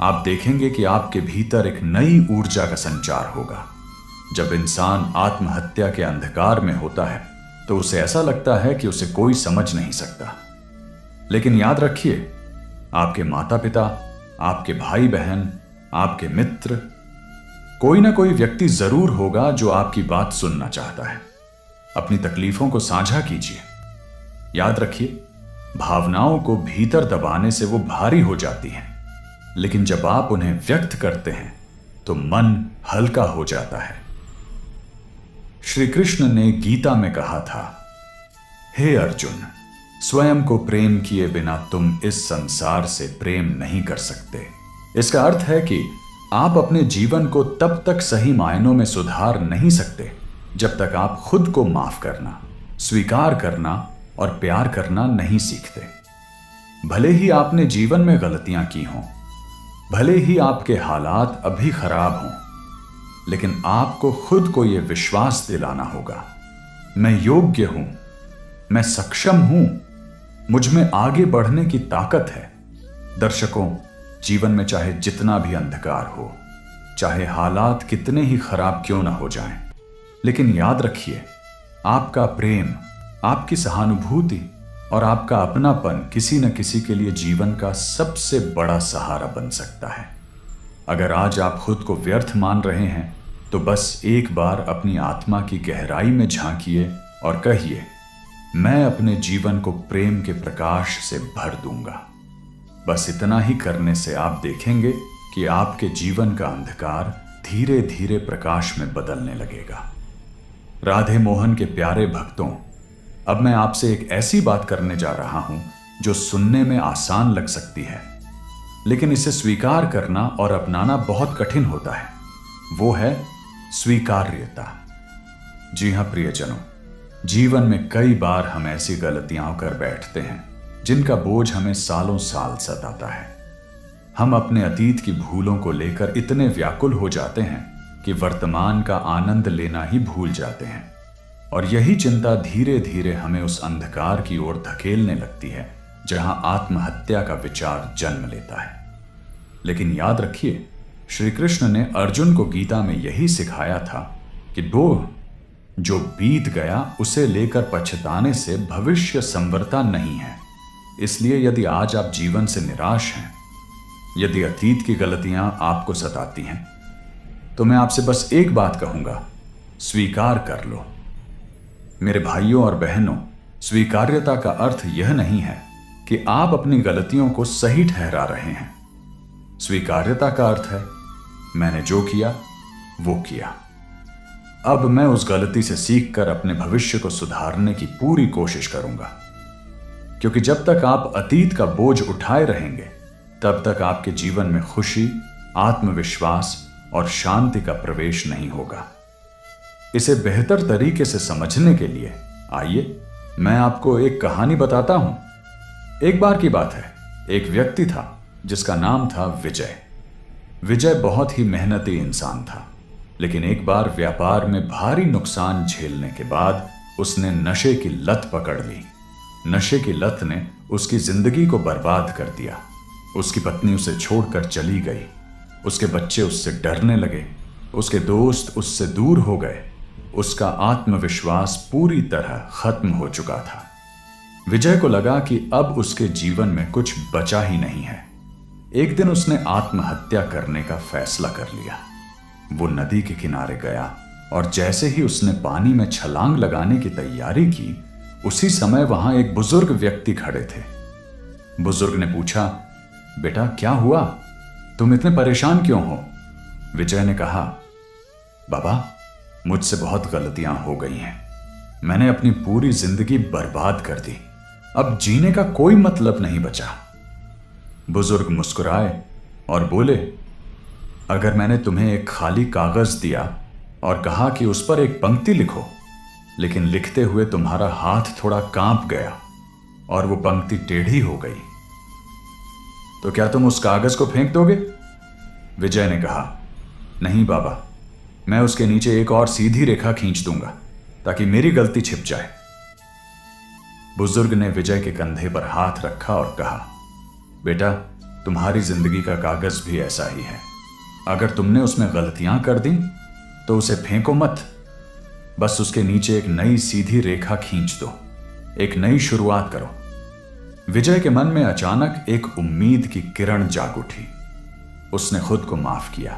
आप देखेंगे कि आपके भीतर एक नई ऊर्जा का संचार होगा। जब इंसान आत्महत्या के अंधकार में होता है तो उसे ऐसा लगता है कि उसे कोई समझ नहीं सकता। लेकिन याद रखिए, आपके माता पिता, आपके भाई बहन, आपके मित्र, कोई ना कोई व्यक्ति जरूर होगा जो आपकी बात सुनना चाहता है। अपनी तकलीफों को साझा कीजिए। याद रखिए, भावनाओं को भीतर दबाने से वो भारी हो जाती हैं, लेकिन जब आप उन्हें व्यक्त करते हैं तो मन हल्का हो जाता है। श्री कृष्ण ने गीता में कहा था, हे अर्जुन, स्वयं को प्रेम किए बिना तुम इस संसार से प्रेम नहीं कर सकते। इसका अर्थ है कि आप अपने जीवन को तब तक सही मायनों में सुधार नहीं सकते जब तक आप खुद को माफ करना, स्वीकार करना और प्यार करना नहीं सीखते। भले ही आपने जीवन में गलतियां की हों, भले ही आपके हालात अभी खराब हों, लेकिन आपको खुद को यह विश्वास दिलाना होगा, मैं योग्य हूं, मैं सक्षम हूं, मुझ में आगे बढ़ने की ताकत है। दर्शकों, जीवन में चाहे जितना भी अंधकार हो, चाहे हालात कितने ही खराब क्यों ना हो जाएं, लेकिन याद रखिए, आपका प्रेम, आपकी सहानुभूति और आपका अपनापन किसी न किसी के लिए जीवन का सबसे बड़ा सहारा बन सकता है। अगर आज आप खुद को व्यर्थ मान रहे हैं तो बस एक बार अपनी आत्मा की गहराई में झांकिए और कहिए, मैं अपने जीवन को प्रेम के प्रकाश से भर दूंगा। बस इतना ही करने से आप देखेंगे कि आपके जीवन का अंधकार धीरे धीरे प्रकाश में बदलने लगेगा। राधे मोहन के प्यारे भक्तों, अब मैं आपसे एक ऐसी बात करने जा रहा हूं जो सुनने में आसान लग सकती है, लेकिन इसे स्वीकार करना और अपनाना बहुत कठिन होता है। वो है स्वीकार्यता। जी हां प्रियजनों, जीवन में कई बार हम ऐसी गलतियां कर बैठते हैं जिनका बोझ हमें सालों साल सताता है। हम अपने अतीत की भूलों को लेकर इतने व्याकुल हो जाते हैं कि वर्तमान का आनंद लेना ही भूल जाते हैं, और यही चिंता धीरे धीरे हमें उस अंधकार की ओर धकेलने लगती है जहां आत्महत्या का विचार जन्म लेता है। लेकिन याद रखिए, श्री कृष्ण ने अर्जुन को गीता में यही सिखाया था कि जो बीत गया उसे लेकर पछताने से भविष्य संवरता नहीं है। इसलिए यदि आज आप जीवन से निराश हैं, यदि अतीत की गलतियां आपको सताती हैं, तो मैं आपसे बस एक बात कहूंगा, स्वीकार कर लो। मेरे भाइयों और बहनों, स्वीकार्यता का अर्थ यह नहीं है कि आप अपनी गलतियों को सही ठहरा रहे हैं। स्वीकार्यता का अर्थ है, मैंने जो किया वो किया, अब मैं उस गलती से सीखकर अपने भविष्य को सुधारने की पूरी कोशिश करूंगा। क्योंकि जब तक आप अतीत का बोझ उठाए रहेंगे, तब तक आपके जीवन में खुशी, आत्मविश्वास और शांति का प्रवेश नहीं होगा। इसे बेहतर तरीके से समझने के लिए आइए मैं आपको एक कहानी बताता हूं। एक बार की बात है, एक व्यक्ति था जिसका नाम था विजय। विजय बहुत ही मेहनती इंसान था, लेकिन एक बार व्यापार में भारी नुकसान झेलने के बाद उसने नशे की लत पकड़ ली। नशे की लत ने उसकी जिंदगी को बर्बाद कर दिया। उसकी पत्नी उसे छोड़कर चली गई, उसके बच्चे उससे डरने लगे, उसके दोस्त उससे दूर हो गए, उसका आत्मविश्वास पूरी तरह खत्म हो चुका था। विजय को लगा कि अब उसके जीवन में कुछ बचा ही नहीं है। एक दिन उसने आत्महत्या करने का फैसला कर लिया। वो नदी के किनारे गया और जैसे ही उसने पानी में छलांग लगाने की तैयारी की, उसी समय वहां एक बुजुर्ग व्यक्ति खड़े थे। बुजुर्ग ने पूछा, बेटा क्या हुआ, तुम इतने परेशान क्यों हो? विजय ने कहा, बाबा मुझसे बहुत गलतियां हो गई हैं, मैंने अपनी पूरी जिंदगी बर्बाद कर दी, अब जीने का कोई मतलब नहीं बचा। बुजुर्ग मुस्कुराए और बोले, अगर मैंने तुम्हें एक खाली कागज दिया और कहा कि उस पर एक पंक्ति लिखो, लेकिन लिखते हुए तुम्हारा हाथ थोड़ा कांप गया और वो पंक्ति टेढ़ी हो गई, तो क्या तुम उस कागज को फेंक दोगे? विजय ने कहा, नहीं बाबा, मैं उसके नीचे एक और सीधी रेखा खींच दूंगा ताकि मेरी गलती छिप जाए। बुजुर्ग ने विजय के कंधे पर हाथ रखा और कहा, बेटा, तुम्हारी जिंदगी का कागज भी ऐसा ही है। अगर तुमने उसमें गलतियां कर दी तो उसे फेंको मत, बस उसके नीचे एक नई सीधी रेखा खींच दो, एक नई शुरुआत करो। विजय के मन में अचानक एक उम्मीद की किरण जाग उठी। उसने खुद को माफ किया,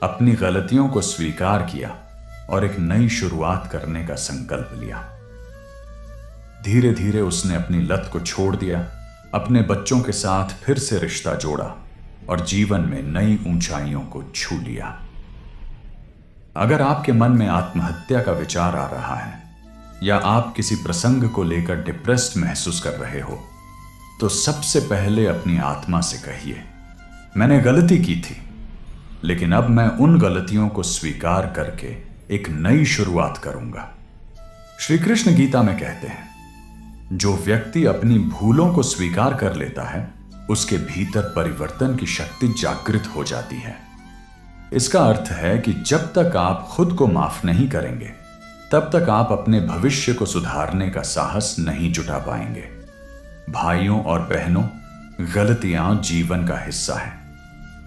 अपनी गलतियों को स्वीकार किया और एक नई शुरुआत करने का संकल्प लिया। धीरे धीरे उसने अपनी लत को छोड़ दिया, अपने बच्चों के साथ फिर से रिश्ता जोड़ा और जीवन में नई ऊंचाइयों को छू लिया। अगर आपके मन में आत्महत्या का विचार आ रहा है या आप किसी प्रसंग को लेकर डिप्रेस्ड महसूस कर रहे हो, तो सबसे पहले अपनी आत्मा से कहिए, मैंने गलती की थी, लेकिन अब मैं उन गलतियों को स्वीकार करके एक नई शुरुआत करूंगा। श्री कृष्ण गीता में कहते हैं, जो व्यक्ति अपनी भूलों को स्वीकार कर लेता है उसके भीतर परिवर्तन की शक्ति जागृत हो जाती है। इसका अर्थ है कि जब तक आप खुद को माफ नहीं करेंगे तब तक आप अपने भविष्य को सुधारने का साहस नहीं जुटा पाएंगे। भाइयों और बहनों, गलतियां जीवन का हिस्सा है,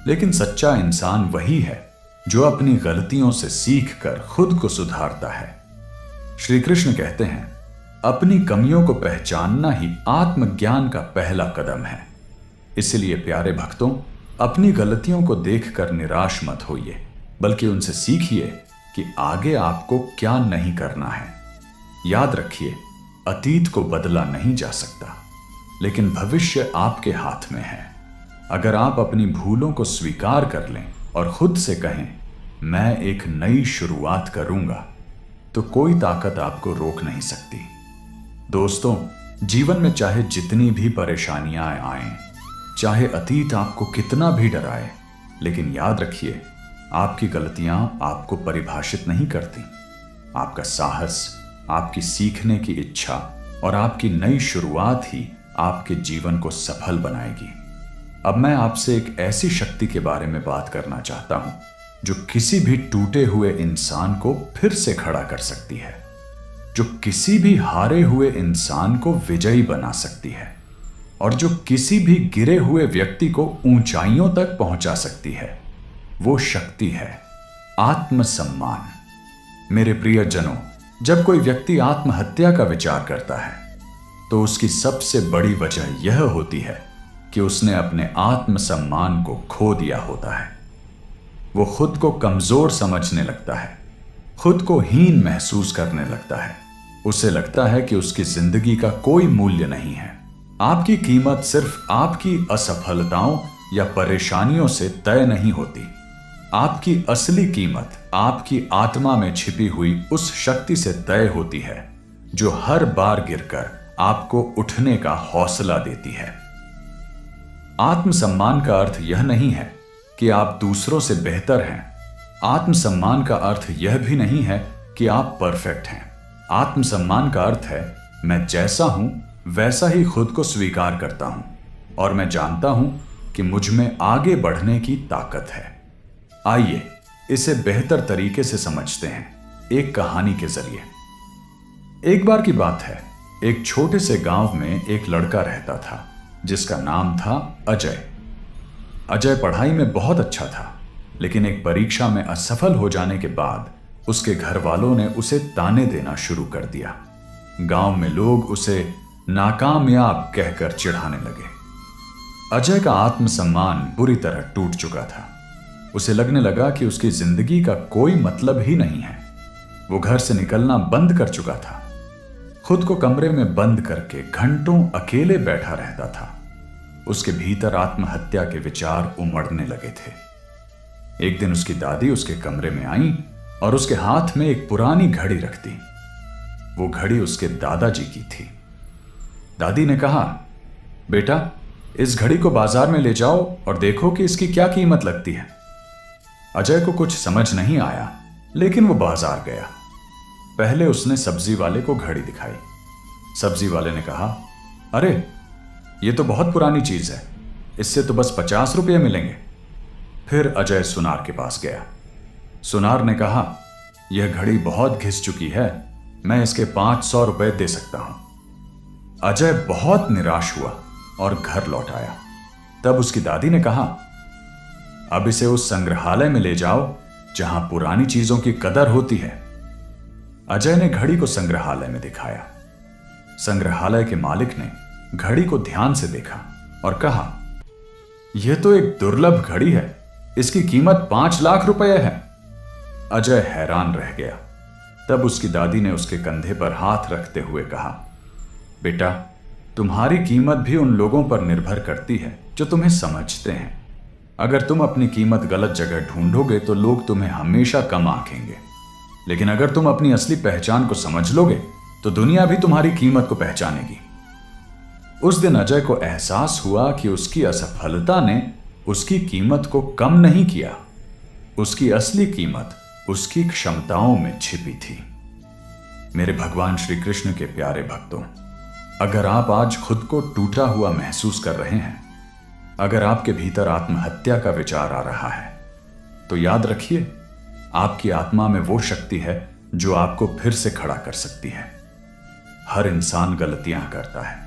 लेकिन सच्चा इंसान वही है जो अपनी गलतियों से सीखकर खुद को सुधारता है। श्री कृष्ण कहते हैं, अपनी कमियों को पहचानना ही आत्मज्ञान का पहला कदम है। इसलिए प्यारे भक्तों, अपनी गलतियों को देखकर निराश मत होइए, बल्कि उनसे सीखिए कि आगे आपको क्या नहीं करना है। याद रखिए, अतीत को बदला नहीं जा सकता, लेकिन भविष्य आपके हाथ में है। अगर आप अपनी भूलों को स्वीकार कर लें और खुद से कहें, मैं एक नई शुरुआत करूंगा, तो कोई ताकत आपको रोक नहीं सकती। दोस्तों, जीवन में चाहे जितनी भी परेशानियां आएं, चाहे अतीत आपको कितना भी डराए, लेकिन याद रखिए, आपकी गलतियां आपको परिभाषित नहीं करती। आपका साहस, आपकी सीखने की इच्छा और आपकी नई शुरुआत ही आपके जीवन को सफल बनाएगी। अब मैं आपसे एक ऐसी शक्ति के बारे में बात करना चाहता हूं जो किसी भी टूटे हुए इंसान को फिर से खड़ा कर सकती है, जो किसी भी हारे हुए इंसान को विजयी बना सकती है और जो किसी भी गिरे हुए व्यक्ति को ऊंचाइयों तक पहुंचा सकती है। वो शक्ति है आत्मसम्मान। मेरे प्रियजनों, जब कोई व्यक्ति आत्महत्या का विचार करता है तो उसकी सबसे बड़ी वजह यह होती है कि उसने अपने आत्मसम्मान को खो दिया होता है। वो खुद को कमजोर समझने लगता है, खुद को हीन महसूस करने लगता है। उसे लगता है कि उसकी जिंदगी का कोई मूल्य नहीं है। आपकी कीमत सिर्फ आपकी असफलताओं या परेशानियों से तय नहीं होती। आपकी असली कीमत आपकी आत्मा में छिपी हुई उस शक्ति से तय होती है जो हर बार गिरकर आपको उठने का हौसला देती है। आत्मसम्मान का अर्थ यह नहीं है कि आप दूसरों से बेहतर हैं। आत्मसम्मान का अर्थ यह भी नहीं है कि आप परफेक्ट हैं। आत्मसम्मान का अर्थ है, मैं जैसा हूं वैसा ही खुद को स्वीकार करता हूं और मैं जानता हूं कि मुझ में आगे बढ़ने की ताकत है। आइए इसे बेहतर तरीके से समझते हैं, एक कहानी के जरिए। एक बार की बात है, एक छोटे से गांव में एक लड़का रहता था जिसका नाम था अजय। अजय पढ़ाई में बहुत अच्छा था, लेकिन एक परीक्षा में असफल हो जाने के बाद उसके घर वालों ने उसे ताने देना शुरू कर दिया। गांव में लोग उसे नाकामयाब कहकर चिढ़ाने लगे। अजय का आत्मसम्मान बुरी तरह टूट चुका था। उसे लगने लगा कि उसकी जिंदगी का कोई मतलब ही नहीं है। वो घर से निकलना बंद कर चुका था। खुद को कमरे में बंद करके घंटों अकेले बैठा रहता था। उसके भीतर आत्महत्या के विचार उमड़ने लगे थे। एक दिन उसकी दादी उसके कमरे में आई और उसके हाथ में एक पुरानी घड़ी रख दी। वो घड़ी उसके दादाजी की थी। दादी ने कहा, बेटा, इस घड़ी को बाजार में ले जाओ और देखो कि इसकी क्या कीमत लगती है। अजय को कुछ समझ नहीं आया, लेकिन वो बाजार गया। पहले उसने सब्जी वाले को घड़ी दिखाई। सब्जी वाले ने कहा, अरे, ये तो बहुत पुरानी चीज है, इससे तो बस 50 रुपये मिलेंगे। फिर अजय सुनार के पास गया। सुनार ने कहा, यह घड़ी बहुत घिस चुकी है, मैं इसके 500 रुपये दे सकता हूं। अजय बहुत निराश हुआ और घर लौट आया। तब उसकी दादी ने कहा, अब इसे उस संग्रहालय में ले जाओ जहां पुरानी चीजों की कदर होती है। अजय ने घड़ी को संग्रहालय में दिखाया। संग्रहालय के मालिक ने घड़ी को ध्यान से देखा और कहा, यह तो एक दुर्लभ घड़ी है, इसकी कीमत 5 लाख रुपए है। अजय हैरान रह गया। तब उसकी दादी ने उसके कंधे पर हाथ रखते हुए कहा, बेटा, तुम्हारी कीमत भी उन लोगों पर निर्भर करती है जो तुम्हें समझते हैं। अगर तुम अपनी कीमत गलत जगह ढूंढोगे तो लोग तुम्हें हमेशा कम आंकेंगे, लेकिन अगर तुम अपनी असली पहचान को समझ लोगे तो दुनिया भी तुम्हारी कीमत को पहचानेगी। उस दिन अजय को एहसास हुआ कि उसकी असफलता ने उसकी कीमत को कम नहीं किया। उसकी असली कीमत उसकी क्षमताओं में छिपी थी। मेरे भगवान श्री कृष्ण के प्यारे भक्तों, अगर आप आज खुद को टूटा हुआ महसूस कर रहे हैं, अगर आपके भीतर आत्महत्या का विचार आ रहा है, तो याद रखिए, आपकी आत्मा में वो शक्ति है जो आपको फिर से खड़ा कर सकती है। हर इंसान गलतियां करता है,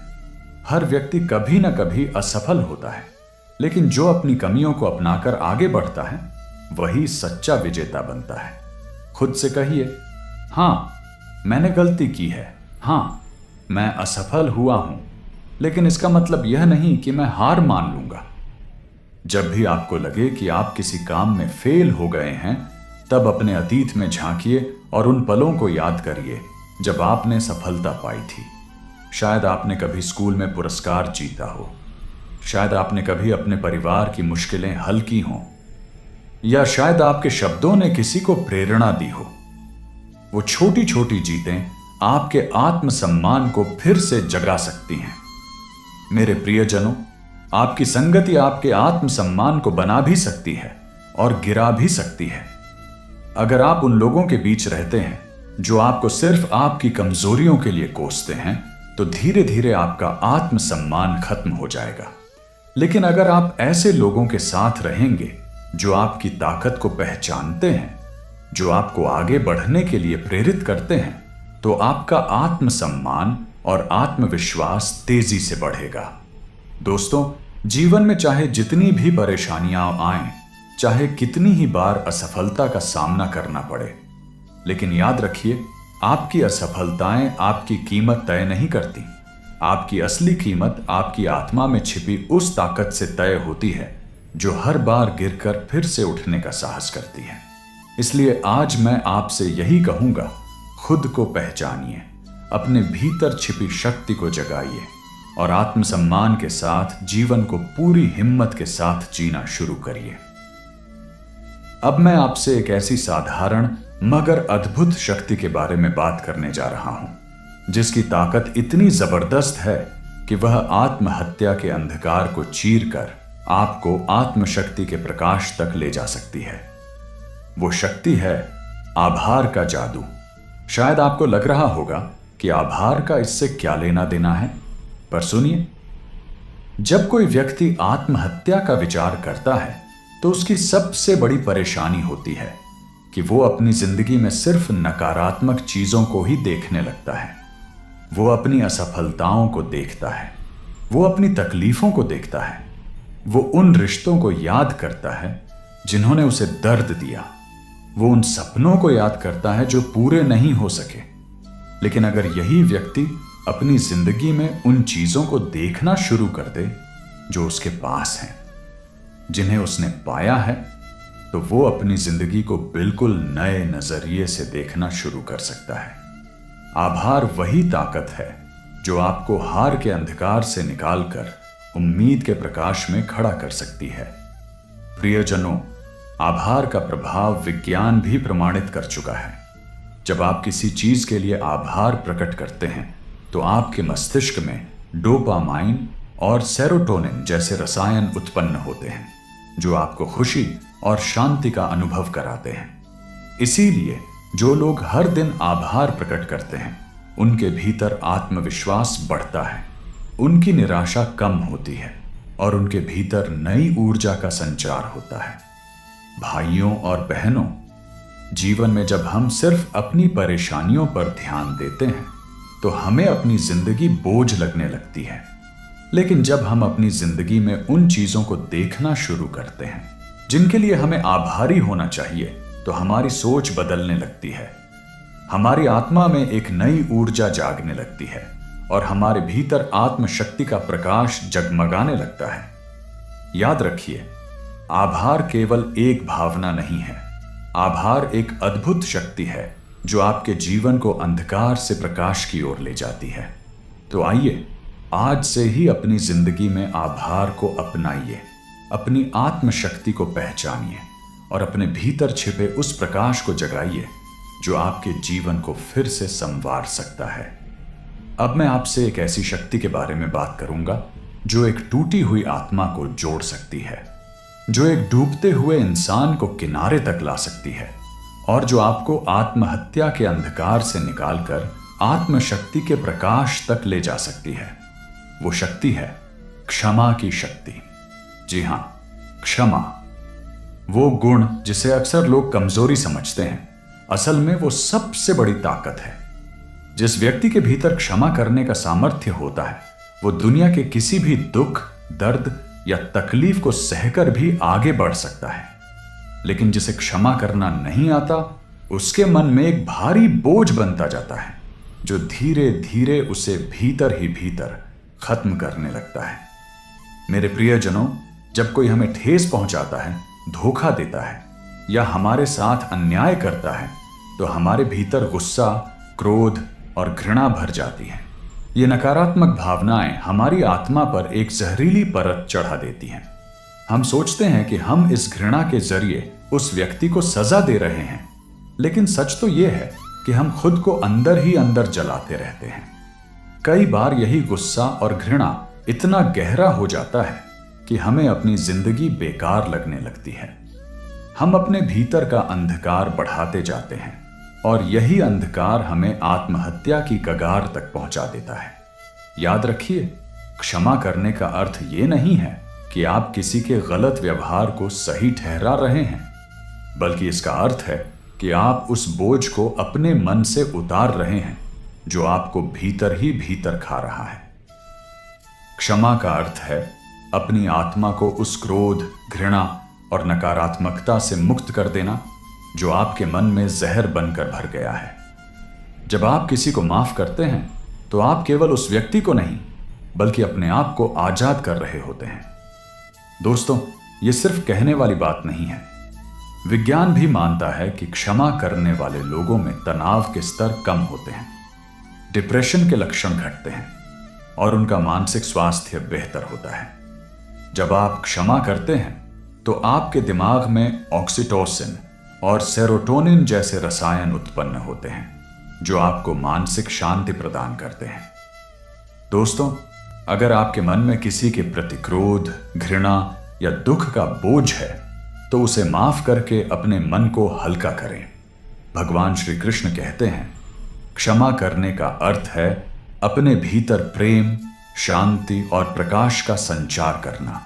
हर व्यक्ति कभी ना कभी असफल होता है, लेकिन जो अपनी कमियों को अपनाकर आगे बढ़ता है वही सच्चा विजेता बनता है। खुद से कहिए, हां मैंने गलती की है, हां मैं असफल हुआ हूं, लेकिन इसका मतलब यह नहीं कि मैं हार मान लूंगा। जब भी आपको लगे कि आप किसी काम में फेल हो गए हैं, तब अपने अतीत में झांकिए और उन पलों को याद करिए जब आपने सफलता पाई थी। शायद आपने कभी स्कूल में पुरस्कार जीता हो, शायद आपने कभी अपने परिवार की मुश्किलें हल की हों, या शायद आपके शब्दों ने किसी को प्रेरणा दी हो। वो छोटी छोटी जीतें आपके आत्मसम्मान को फिर से जगा सकती हैं। मेरे प्रियजनों, आपकी संगति आपके आत्मसम्मान को बना भी सकती है और गिरा भी सकती है। अगर आप उन लोगों के बीच रहते हैं जो आपको सिर्फ आपकी कमजोरियों के लिए कोसते हैं, तो धीरे धीरे आपका आत्मसम्मान खत्म हो जाएगा। लेकिन अगर आप ऐसे लोगों के साथ रहेंगे जो आपकी ताकत को पहचानते हैं, जो आपको आगे बढ़ने के लिए प्रेरित करते हैं, तो आपका आत्मसम्मान और आत्मविश्वास तेजी से बढ़ेगा। दोस्तों, जीवन में चाहे जितनी भी परेशानियां आएं, चाहे कितनी ही बार असफलता का सामना करना पड़े, लेकिन याद रखिए, आपकी असफलताएं आपकी कीमत तय नहीं करती। आपकी असली कीमत आपकी आत्मा में छिपी उस ताकत से तय होती है जो हर बार गिरकर फिर से उठने का साहस करती है। इसलिए आज मैं आपसे यही कहूंगा, खुद को पहचानिए, अपने भीतर छिपी शक्ति को जगाइए और आत्मसम्मान के साथ जीवन को पूरी हिम्मत के साथ जीना शुरू करिए। अब मैं आपसे एक ऐसी साधारण मगर अद्भुत शक्ति के बारे में बात करने जा रहा हूं, जिसकी ताकत इतनी जबरदस्त है कि वह आत्महत्या के अंधकार को चीरकर आपको आत्मशक्ति के प्रकाश तक ले जा सकती है। वो शक्ति है आभार का जादू। शायद आपको लग रहा होगा कि आभार का इससे क्या लेना देना है, पर सुनिए, जब कोई व्यक्ति आत्महत्या का विचार करता है तो उसकी सबसे बड़ी परेशानी होती है कि वो अपनी जिंदगी में सिर्फ नकारात्मक चीजों को ही देखने लगता है। वो अपनी असफलताओं को देखता है, वो अपनी तकलीफों को देखता है, वो उन रिश्तों को याद करता है जिन्होंने उसे दर्द दिया, वो उन सपनों को याद करता है जो पूरे नहीं हो सके। लेकिन अगर यही व्यक्ति अपनी जिंदगी में उन चीजों को देखना शुरू कर दे जो उसके पास हैं, जिन्हें उसने पाया है, तो वो अपनी जिंदगी को बिल्कुल नए नजरिए से देखना शुरू कर सकता है। आभार वही ताकत है जो आपको हार के अंधकार से निकालकर उम्मीद के प्रकाश में खड़ा कर सकती है। प्रियजनों, आभार का प्रभाव विज्ञान भी प्रमाणित कर चुका है। जब आप किसी चीज के लिए आभार प्रकट करते हैं तो आपके मस्तिष्क में डोपामाइन और सेरोटोनिन जैसे रसायन उत्पन्न होते हैं जो आपको खुशी और शांति का अनुभव कराते हैं। इसीलिए जो लोग हर दिन आभार प्रकट करते हैं उनके भीतर आत्मविश्वास बढ़ता है, उनकी निराशा कम होती है और उनके भीतर नई ऊर्जा का संचार होता है। भाइयों और बहनों, जीवन में जब हम सिर्फ अपनी परेशानियों पर ध्यान देते हैं तो हमें अपनी जिंदगी बोझ लगने लगती है। लेकिन जब हम अपनी जिंदगी में उन चीजों को देखना शुरू करते हैं जिनके लिए हमें आभारी होना चाहिए, तो हमारी सोच बदलने लगती है। हमारी आत्मा में एक नई ऊर्जा जागने लगती है और हमारे भीतर आत्मशक्ति का प्रकाश जगमगाने लगता है। याद रखिए, आभार केवल एक भावना नहीं है। आभार एक अद्भुत शक्ति है जो आपके जीवन को अंधकार से प्रकाश की ओर ले जाती है। तो आइए आज से ही अपनी जिंदगी में आभार को अपनाइए, अपनी आत्मशक्ति को पहचानिए और अपने भीतर छिपे उस प्रकाश को जगाइए जो आपके जीवन को फिर से संवार सकता है। अब मैं आपसे एक ऐसी शक्ति के बारे में बात करूंगा जो एक टूटी हुई आत्मा को जोड़ सकती है, जो एक डूबते हुए इंसान को किनारे तक ला सकती है और जो आपको आत्महत्या के अंधकार से निकालकर आत्मशक्ति के प्रकाश तक ले जा सकती है। वो शक्ति है क्षमा की शक्ति। जी हां, क्षमा, वो गुण जिसे अक्सर लोग कमजोरी समझते हैं, असल में वो सबसे बड़ी ताकत है। जिस व्यक्ति के भीतर क्षमा करने का सामर्थ्य होता है, वो दुनिया के किसी भी दुख, दर्द या तकलीफ को सहकर भी आगे बढ़ सकता है। लेकिन जिसे क्षमा करना नहीं आता, उसके मन में एक भारी बोझ बनता जाता है जो धीरे धीरे उसे भीतर ही भीतर खत्म करने लगता है। मेरे प्रियजनों, जब कोई हमें ठेस पहुंचाता है, धोखा देता है या हमारे साथ अन्याय करता है, तो हमारे भीतर गुस्सा, क्रोध और घृणा भर जाती है। ये नकारात्मक भावनाएं हमारी आत्मा पर एक जहरीली परत चढ़ा देती हैं। हम सोचते हैं कि हम इस घृणा के जरिए उस व्यक्ति को सजा दे रहे हैं, लेकिन सच तो यह है कि हम खुद को अंदर ही अंदर जलाते रहते हैं। कई बार यही गुस्सा और घृणा इतना गहरा हो जाता है कि हमें अपनी जिंदगी बेकार लगने लगती है। हम अपने भीतर का अंधकार बढ़ाते जाते हैं और यही अंधकार हमें आत्महत्या की कगार तक पहुंचा देता है। याद रखिए, क्षमा करने का अर्थ ये नहीं है कि आप किसी के गलत व्यवहार को सही ठहरा रहे हैं, बल्कि इसका अर्थ है कि आप उस बोझ को अपने मन से उतार रहे हैं जो आपको भीतर ही भीतर खा रहा है। क्षमा का अर्थ है अपनी आत्मा को उस क्रोध, घृणा और नकारात्मकता से मुक्त कर देना जो आपके मन में जहर बनकर भर गया है। जब आप किसी को माफ करते हैं तो आप केवल उस व्यक्ति को नहीं बल्कि अपने आप को आजाद कर रहे होते हैं। दोस्तों, ये सिर्फ कहने वाली बात नहीं है। विज्ञान भी मानता है कि क्षमा करने वाले लोगों में तनाव के स्तर कम होते हैं, डिप्रेशन के लक्षण घटते हैं और उनका मानसिक स्वास्थ्य बेहतर होता है। जब आप क्षमा करते हैं तो आपके दिमाग में ऑक्सीटोसिन और सेरोटोनिन जैसे रसायन उत्पन्न होते हैं जो आपको मानसिक शांति प्रदान करते हैं। दोस्तों, अगर आपके मन में किसी के प्रति क्रोध, घृणा या दुख का बोझ है तो उसे माफ करके अपने मन को हल्का करें। भगवान श्री कृष्ण कहते हैं, क्षमा करने का अर्थ है अपने भीतर प्रेम, शांति और प्रकाश का संचार करना।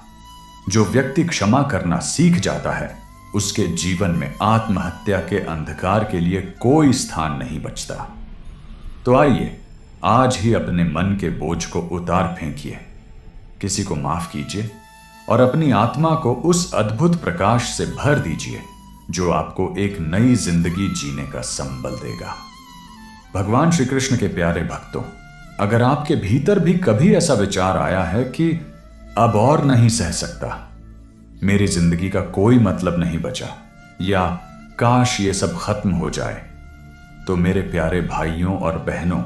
जो व्यक्ति क्षमा करना सीख जाता है, उसके जीवन में आत्महत्या के अंधकार के लिए कोई स्थान नहीं बचता। तो आइए आज ही अपने मन के बोझ को उतार फेंकिए, किसी को माफ कीजिए और अपनी आत्मा को उस अद्भुत प्रकाश से भर दीजिए जो आपको एक नई जिंदगी जीने का संबल देगा। भगवान श्री कृष्ण के प्यारे भक्तों, अगर आपके भीतर भी कभी ऐसा विचार आया है कि अब और नहीं सह सकता, मेरी जिंदगी का कोई मतलब नहीं बचा, या काश ये सब खत्म हो जाए, तो मेरे प्यारे भाइयों और बहनों,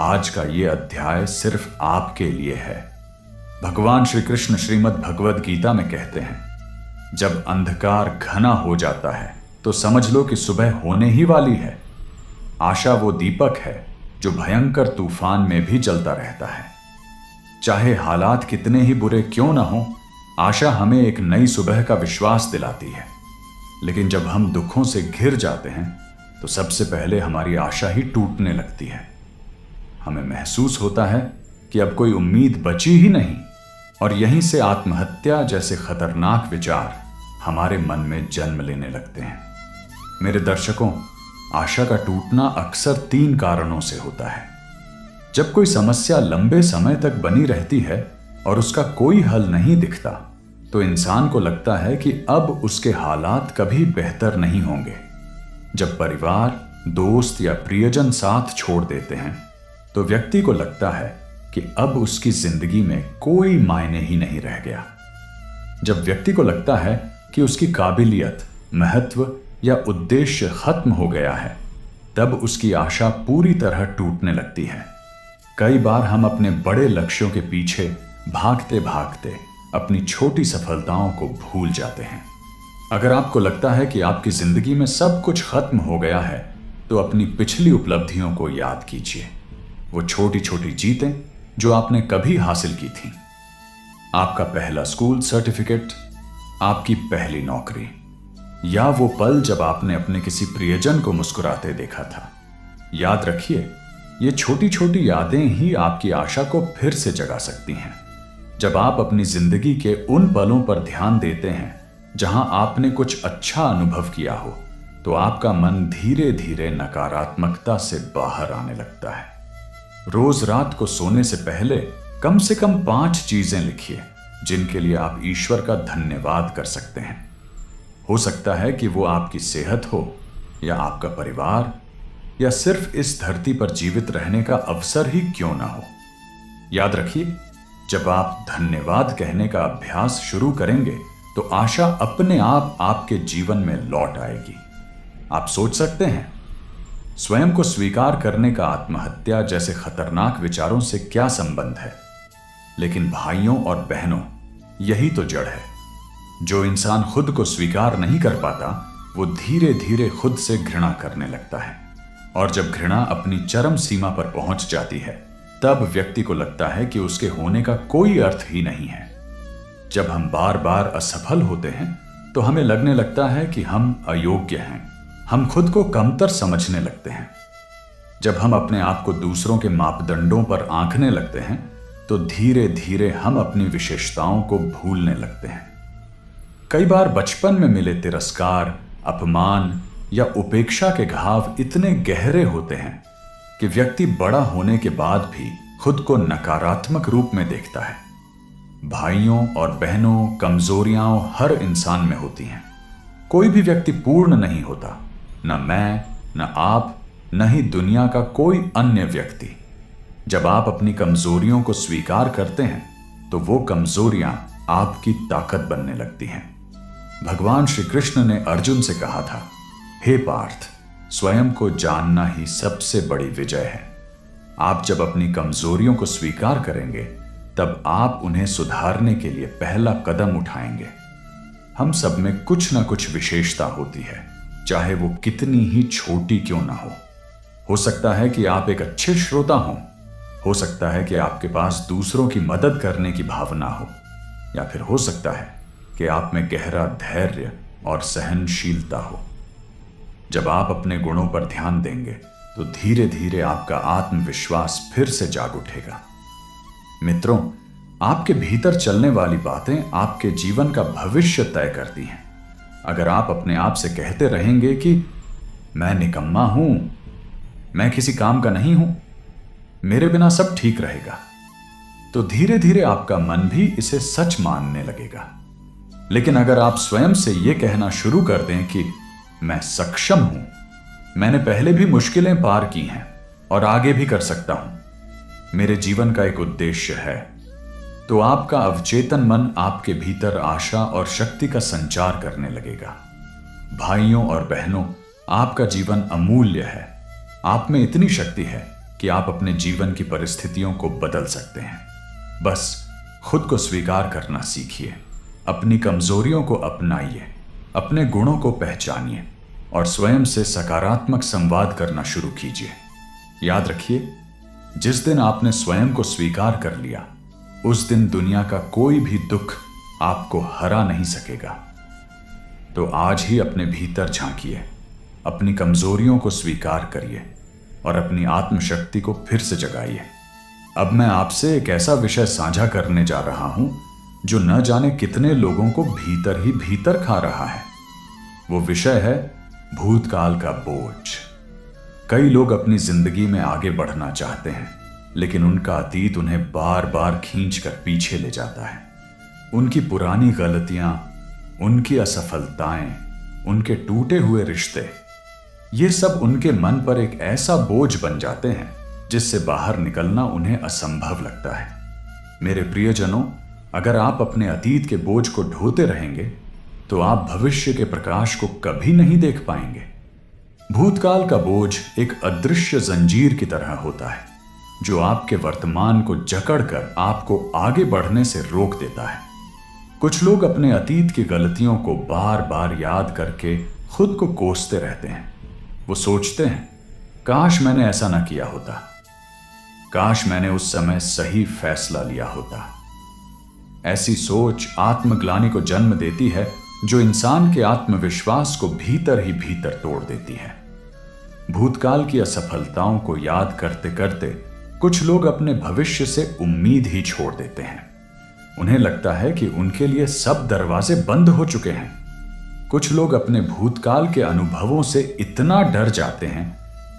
आज का ये अध्याय सिर्फ आपके लिए है। भगवान श्री कृष्ण श्रीमद् भगवद गीता में कहते हैं, जब अंधकार घना हो जाता है तो समझ लो कि सुबह होने ही वाली है। आशा वो दीपक है जो भयंकर तूफान में भी जलता रहता है। चाहे हालात कितने ही बुरे क्यों ना हो, आशा हमें एक नई सुबह का विश्वास दिलाती है। लेकिन जब हम दुखों से घिर जाते हैं तो सबसे पहले हमारी आशा ही टूटने लगती है। हमें महसूस होता है कि अब कोई उम्मीद बची ही नहीं। और यहीं से आत्महत्या जैसे खतरनाक विचार हमारे मन में जन्म लेने लगते हैं। मेरे दर्शकों, आशा का टूटना अक्सर 3 कारणों से होता है। जब कोई समस्या लंबे समय तक बनी रहती है और उसका कोई हल नहीं दिखता, तो इंसान को लगता है कि अब उसके हालात कभी बेहतर नहीं होंगे। जब परिवार, दोस्त या प्रियजन साथ छोड़ देते हैं, तो व्यक्ति को लगता है कि अब उसकी जिंदगी में कोई मायने ही नहीं रह गया। जब व्यक्ति को लगता है कि उसकी काबिलियत, महत्व या उद्देश्य खत्म हो गया है, तब उसकी आशा पूरी तरह टूटने लगती है। कई बार हम अपने बड़े लक्ष्यों के पीछे भागते भागते अपनी छोटी सफलताओं को भूल जाते हैं। अगर आपको लगता है कि आपकी जिंदगी में सब कुछ खत्म हो गया है, तो अपनी पिछली उपलब्धियों को याद कीजिए। वो छोटी छोटी जीतें जो आपने कभी हासिल की थीं। आपका पहला स्कूल सर्टिफिकेट, आपकी पहली नौकरी, या वो पल जब आपने अपने किसी प्रियजन को मुस्कुराते देखा था। याद रखिए, ये छोटी छोटी यादें ही आपकी आशा को फिर से जगा सकती हैं। जब आप अपनी जिंदगी के उन पलों पर ध्यान देते हैं जहां आपने कुछ अच्छा अनुभव किया हो, तो आपका मन धीरे धीरे नकारात्मकता से बाहर आने लगता है। रोज रात को सोने से पहले कम से कम 5 चीजें लिखिए जिनके लिए आप ईश्वर का धन्यवाद कर सकते हैं। हो सकता है कि वो आपकी सेहत हो, या आपका परिवार, या सिर्फ इस धरती पर जीवित रहने का अवसर ही क्यों ना हो। याद रखिए, जब आप धन्यवाद कहने का अभ्यास शुरू करेंगे, तो आशा अपने आप आपके जीवन में लौट आएगी। आप सोच सकते हैं, स्वयं को स्वीकार करने का आत्महत्या जैसे खतरनाक विचारों से क्या संबंध है? लेकिन भाइयों और बहनों, यही तो जड़ है। जो इंसान खुद को स्वीकार नहीं कर पाता, वो धीरे धीरे खुद से घृणा करने लगता है। और जब घृणा अपनी चरम सीमा पर पहुंच जाती है, तब व्यक्ति को लगता है कि उसके होने का कोई अर्थ ही नहीं है। जब हम बार बार असफल होते हैं, तो हमें लगने लगता है कि हम अयोग्य हैं। हम खुद को कमतर समझने लगते हैं। जब हम अपने आप को दूसरों के मापदंडों पर आंकने लगते हैं, तो धीरे धीरे हम अपनी विशेषताओं को भूलने लगते हैं। कई बार बचपन में मिले तिरस्कार, अपमान या उपेक्षा के घाव इतने गहरे होते हैं कि व्यक्ति बड़ा होने के बाद भी खुद को नकारात्मक रूप में देखता है। भाइयों और बहनों, कमजोरियां हर इंसान में होती हैं। कोई भी व्यक्ति पूर्ण नहीं होता, न मैं, न आप, न ही दुनिया का कोई अन्य व्यक्ति। जब आप अपनी कमजोरियों को स्वीकार करते हैं, तो वो कमजोरियां आपकी ताकत बनने लगती हैं। भगवान श्री कृष्ण ने अर्जुन से कहा था, हे पार्थ, स्वयं को जानना ही सबसे बड़ी विजय है। आप जब अपनी कमजोरियों को स्वीकार करेंगे, तब आप उन्हें सुधारने के लिए पहला कदम उठाएंगे। हम सब में कुछ ना कुछ विशेषता होती है, चाहे वो कितनी ही छोटी क्यों ना हो सकता है कि आप एक अच्छे श्रोता हो सकता है कि आपके पास दूसरों की मदद करने की भावना हो, या फिर हो सकता है कि आप में गहरा धैर्य और सहनशीलता हो। जब आप अपने गुणों पर ध्यान देंगे, तो धीरे धीरे आपका आत्मविश्वास फिर से जाग उठेगा। मित्रों, आपके भीतर चलने वाली बातें आपके जीवन का भविष्य तय करती हैं। अगर आप अपने आप से कहते रहेंगे कि मैं निकम्मा हूं, मैं किसी काम का नहीं हूं, मेरे बिना सब ठीक रहेगा, तो धीरे धीरे आपका मन भी इसे सच मानने लगेगा। लेकिन अगर आप स्वयं से यह कहना शुरू कर दें कि मैं सक्षम हूं, मैंने पहले भी मुश्किलें पार की हैं और आगे भी कर सकता हूं, मेरे जीवन का एक उद्देश्य है, तो आपका अवचेतन मन आपके भीतर आशा और शक्ति का संचार करने लगेगा। भाइयों और बहनों, आपका जीवन अमूल्य है। आप में इतनी शक्ति है कि आप अपने जीवन की परिस्थितियों को बदल सकते हैं। बस खुद को स्वीकार करना सीखिए, अपनी कमजोरियों को अपनाइए, अपने गुणों को पहचानिए और स्वयं से सकारात्मक संवाद करना शुरू कीजिए। याद रखिए, जिस दिन आपने स्वयं को स्वीकार कर लिया, उस दिन दुनिया का कोई भी दुख आपको हरा नहीं सकेगा। तो आज ही अपने भीतर झांकिए, अपनी कमजोरियों को स्वीकार करिए और अपनी आत्मशक्ति को फिर से जगाइए। अब मैं आपसे एक ऐसा विषय साझा करने जा रहा हूं जो न जाने कितने लोगों को भीतर ही भीतर खा रहा है। वो विषय है भूतकाल का बोझ। कई लोग अपनी जिंदगी में आगे बढ़ना चाहते हैं, लेकिन उनका अतीत उन्हें बार बार खींचकर पीछे ले जाता है। उनकी पुरानी गलतियां, उनकी असफलताएं, उनके टूटे हुए रिश्ते, ये सब उनके मन पर एक ऐसा बोझ बन जाते हैं जिससे बाहर निकलना उन्हें असंभव लगता है। मेरे प्रियजनों, अगर आप अपने अतीत के बोझ को ढोते रहेंगे तो आप भविष्य के प्रकाश को कभी नहीं देख पाएंगे। भूतकाल का बोझ एक अदृश्य जंजीर की तरह होता है जो आपके वर्तमान को जकड़कर आपको आगे बढ़ने से रोक देता है। कुछ लोग अपने अतीत की गलतियों को बार बार याद करके खुद को कोसते रहते हैं। वो सोचते हैं, काश मैंने ऐसा ना किया होता, काश मैंने उस समय सही फैसला लिया होता। ऐसी सोच आत्मग्लानि को जन्म देती है जो इंसान के आत्मविश्वास को भीतर ही भीतर तोड़ देती है। भूतकाल की असफलताओं को याद करते करते कुछ लोग अपने भविष्य से उम्मीद ही छोड़ देते हैं। उन्हें लगता है कि उनके लिए सब दरवाजे बंद हो चुके हैं। कुछ लोग अपने भूतकाल के अनुभवों से इतना डर जाते हैं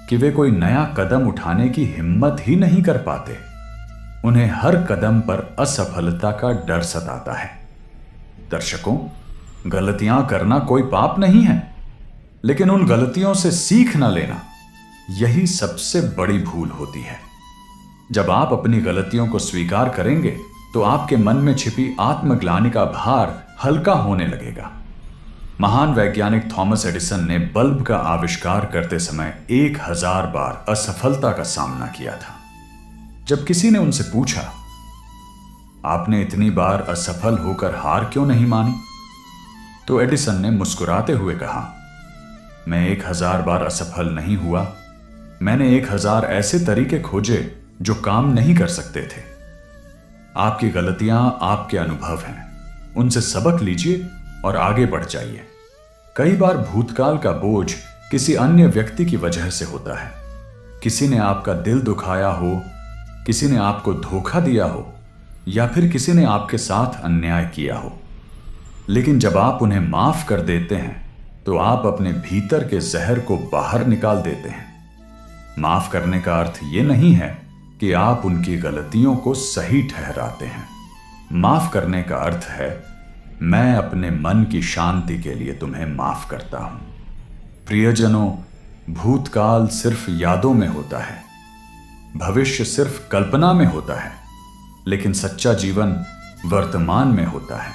कि वे कोई नया कदम उठाने की हिम्मत ही नहीं कर पाते। उन्हें हर कदम पर असफलता का डर सताता है। दर्शकों, गलतियां करना कोई पाप नहीं है, लेकिन उन गलतियों से सीख न लेना, यही सबसे बड़ी भूल होती है। जब आप अपनी गलतियों को स्वीकार करेंगे तो आपके मन में छिपी आत्मग्लानि का भार हल्का होने लगेगा। महान वैज्ञानिक थॉमस एडिसन ने बल्ब का आविष्कार करते समय 1000 बार असफलता का सामना किया था। जब किसी ने उनसे पूछा, आपने इतनी बार असफल होकर हार क्यों नहीं मानी, तो एडिसन ने मुस्कुराते हुए कहा, मैं 1000 बार असफल नहीं हुआ, मैंने 1000 ऐसे तरीके खोजे जो काम नहीं कर सकते थे। आपकी गलतियां आपके अनुभव हैं, उनसे सबक लीजिए और आगे बढ़ जाइए। कई बार भूतकाल का बोझ किसी अन्य व्यक्ति की वजह से होता है। किसी ने आपका दिल दुखाया हो, किसी ने आपको धोखा दिया हो, या फिर किसी ने आपके साथ अन्याय किया हो। लेकिन जब आप उन्हें माफ कर देते हैं तो आप अपने भीतर के जहर को बाहर निकाल देते हैं। माफ करने का अर्थ यह नहीं है कि आप उनकी गलतियों को सही ठहराते हैं। माफ करने का अर्थ है, मैं अपने मन की शांति के लिए तुम्हें माफ करता हूं। प्रियजनों, भूतकाल सिर्फ यादों में होता है, भविष्य सिर्फ कल्पना में होता है, लेकिन सच्चा जीवन वर्तमान में होता है।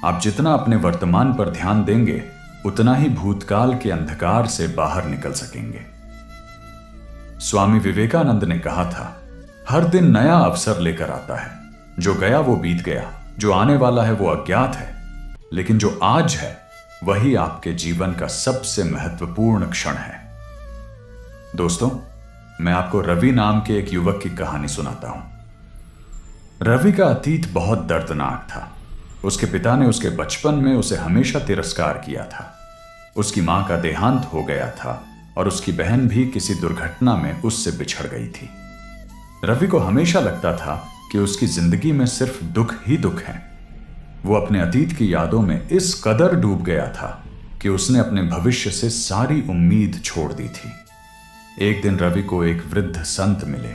आप जितना अपने वर्तमान पर ध्यान देंगे, उतना ही भूतकाल के अंधकार से बाहर निकल सकेंगे। स्वामी विवेकानंद ने कहा था, हर दिन नया अवसर लेकर आता है। जो गया वो बीत गया, जो आने वाला है वो अज्ञात है, लेकिन जो आज है वही आपके जीवन का सबसे महत्वपूर्ण क्षण है। दोस्तों, मैं आपको रवि नाम के एक युवक की कहानी सुनाता हूं। रवि का अतीत बहुत दर्दनाक था। उसके पिता ने उसके बचपन में उसे हमेशा तिरस्कार किया था। उसकी मां का देहांत हो गया था और उसकी बहन भी किसी दुर्घटना में उससे बिछड़ गई थी। रवि को हमेशा लगता था कि उसकी जिंदगी में सिर्फ दुख ही दुख है। वो अपने अतीत की यादों में इस कदर डूब गया था कि उसने अपने भविष्य से सारी उम्मीद छोड़ दी थी। एक दिन रवि को एक वृद्ध संत मिले।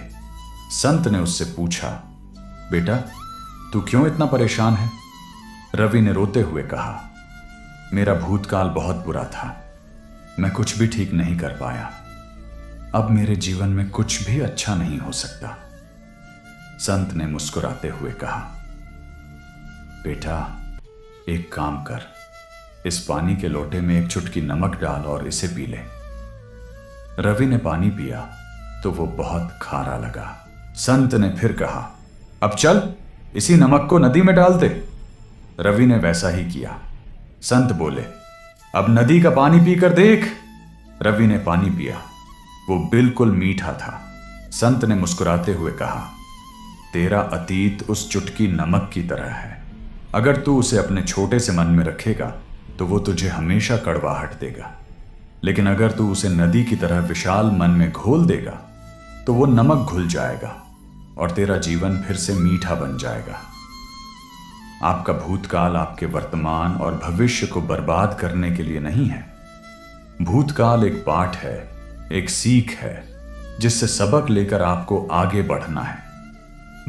संत ने उससे पूछा, बेटा, तू क्यों इतना परेशान है? रवि ने रोते हुए कहा, मेरा भूतकाल बहुत बुरा था, मैं कुछ भी ठीक नहीं कर पाया। अब मेरे जीवन में कुछ भी अच्छा नहीं हो सकता। संत ने मुस्कुराते हुए कहा, बेटा, एक काम कर, इस पानी के लोटे में एक चुटकी नमक डाल और इसे पी ले। रवि ने पानी पिया तो वो बहुत खारा लगा। संत ने फिर कहा, अब चल, इसी नमक को नदी में डाल दे। रवि ने वैसा ही किया। संत बोले, अब नदी का पानी पीकर देख। रवि ने पानी पिया, वो बिल्कुल मीठा था। संत ने मुस्कुराते हुए कहा, तेरा अतीत उस चुटकी नमक की तरह है। अगर तू उसे अपने छोटे से मन में रखेगा तो वो तुझे हमेशा कड़वाहट देगा, लेकिन अगर तू उसे नदी की तरह विशाल मन में घोल देगा तो वो नमक घुल जाएगा और तेरा जीवन फिर से मीठा बन जाएगा। आपका भूतकाल आपके वर्तमान और भविष्य को बर्बाद करने के लिए नहीं है। भूतकाल एक पाठ है, एक सीख है जिससे सबक लेकर आपको आगे बढ़ना है।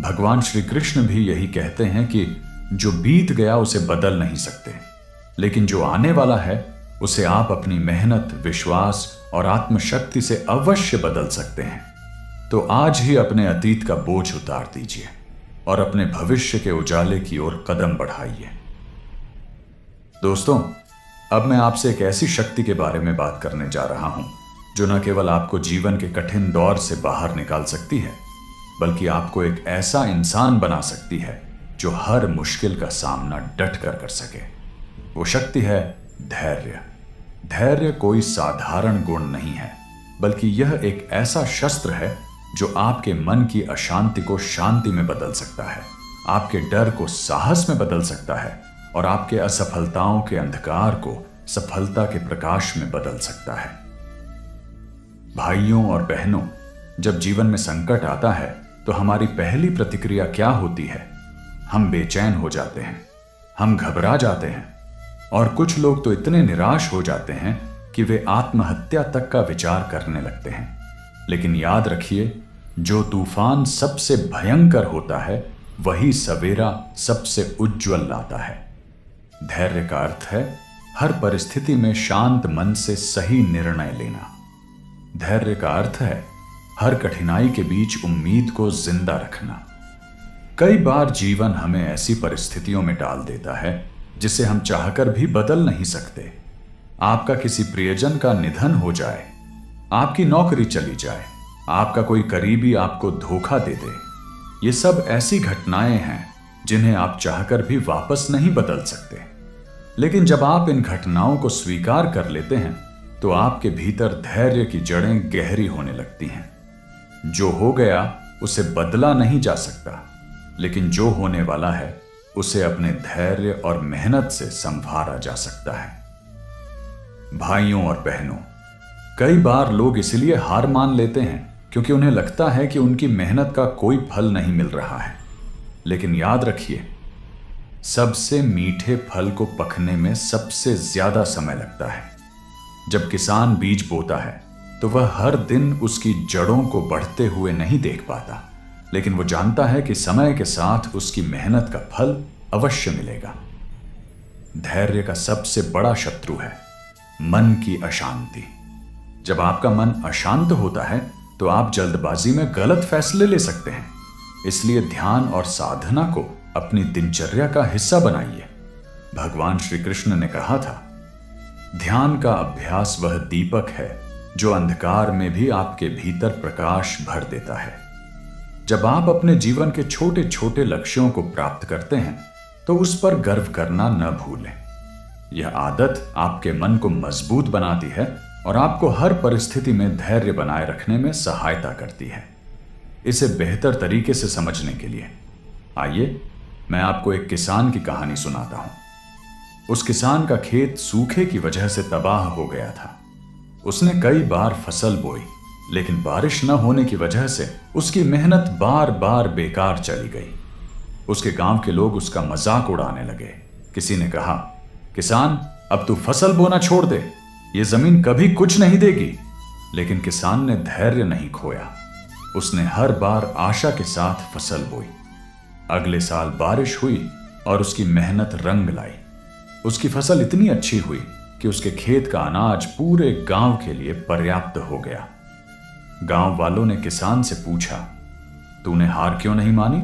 भगवान श्री कृष्ण भी यही कहते हैं कि जो बीत गया उसे बदल नहीं सकते, लेकिन जो आने वाला है उसे आप अपनी मेहनत, विश्वास और आत्मशक्ति से अवश्य बदल सकते हैं। तो आज ही अपने अतीत का बोझ उतार दीजिए और अपने भविष्य के उजाले की ओर कदम बढ़ाइए। दोस्तों, अब मैं आपसे एक ऐसी शक्ति के बारे में बात करने जा रहा हूं जो न केवल आपको जीवन के कठिन दौर से बाहर निकाल सकती है, बल्कि आपको एक ऐसा इंसान बना सकती है जो हर मुश्किल का सामना डट कर सके। वो शक्ति है धैर्य। धैर्य कोई साधारण गुण नहीं है, बल्कि यह एक ऐसा शस्त्र है जो आपके मन की अशांति को शांति में बदल सकता है, आपके डर को साहस में बदल सकता है और आपके असफलताओं के अंधकार को सफलता के प्रकाश में बदल सकता है। भाइयों और बहनों, जब जीवन में संकट आता है तो हमारी पहली प्रतिक्रिया क्या होती है? हम बेचैन हो जाते हैं, हम घबरा जाते हैं और कुछ लोग तो इतने निराश हो जाते हैं कि वे आत्महत्या तक का विचार करने लगते हैं। लेकिन याद रखिए, जो तूफान सबसे भयंकर होता है वही सवेरा सबसे उज्जवल लाता है। धैर्य का अर्थ है हर परिस्थिति में शांत मन से सही निर्णय लेना। धैर्य का अर्थ है हर कठिनाई के बीच उम्मीद को जिंदा रखना। कई बार जीवन हमें ऐसी परिस्थितियों में डाल देता है जिसे हम चाहकर भी बदल नहीं सकते। आपका किसी प्रियजन का निधन हो जाए, आपकी नौकरी चली जाए, आपका कोई करीबी आपको धोखा दे दे, ये सब ऐसी घटनाएं हैं जिन्हें आप चाहकर भी वापस नहीं बदल सकते। लेकिन जब आप इन घटनाओं को स्वीकार कर लेते हैं तो आपके भीतर धैर्य की जड़ें गहरी होने लगती हैं। जो हो गया उसे बदला नहीं जा सकता, लेकिन जो होने वाला है उसे अपने धैर्य और मेहनत से संभाला जा सकता है। भाइयों और बहनों, कई बार लोग इसलिए हार मान लेते हैं क्योंकि उन्हें लगता है कि उनकी मेहनत का कोई फल नहीं मिल रहा है। लेकिन याद रखिए, सबसे मीठे फल को पकने में सबसे ज्यादा समय लगता है। जब किसान बीज बोता है तो वह हर दिन उसकी जड़ों को बढ़ते हुए नहीं देख पाता, लेकिन वो जानता है कि समय के साथ उसकी मेहनत का फल अवश्य मिलेगा। धैर्य का सबसे बड़ा शत्रु है मन की अशांति। जब आपका मन अशांत होता है तो आप जल्दबाजी में गलत फैसले ले सकते हैं। इसलिए ध्यान और साधना को अपनी दिनचर्या का हिस्सा बनाइए। भगवान श्री कृष्ण ने कहा था, ध्यान का अभ्यास वह दीपक है जो अंधकार में भी आपके भीतर प्रकाश भर देता है। जब आप अपने जीवन के छोटे छोटे लक्ष्यों को प्राप्त करते हैं तो उस पर गर्व करना न भूलें। यह आदत आपके मन को मजबूत बनाती है और आपको हर परिस्थिति में धैर्य बनाए रखने में सहायता करती है। इसे बेहतर तरीके से समझने के लिए आइए मैं आपको एक किसान की कहानी सुनाता हूं। उस किसान का खेत सूखे की वजह से तबाह हो गया था। उसने कई बार फसल बोई, लेकिन बारिश न होने की वजह से उसकी मेहनत बार बार बेकार चली गई। उसके गांव के लोग उसका मजाक उड़ाने लगे। किसी ने कहा, किसान, अब तू फसल बोना छोड़ दे, ये जमीन कभी कुछ नहीं देगी। लेकिन किसान ने धैर्य नहीं खोया। उसने हर बार आशा के साथ फसल बोई। अगले साल बारिश हुई और उसकी मेहनत रंग लाई। उसकी फसल इतनी अच्छी हुई कि उसके खेत का अनाज पूरे गांव के लिए पर्याप्त हो गया। गांव वालों ने किसान से पूछा, तूने हार क्यों नहीं मानी?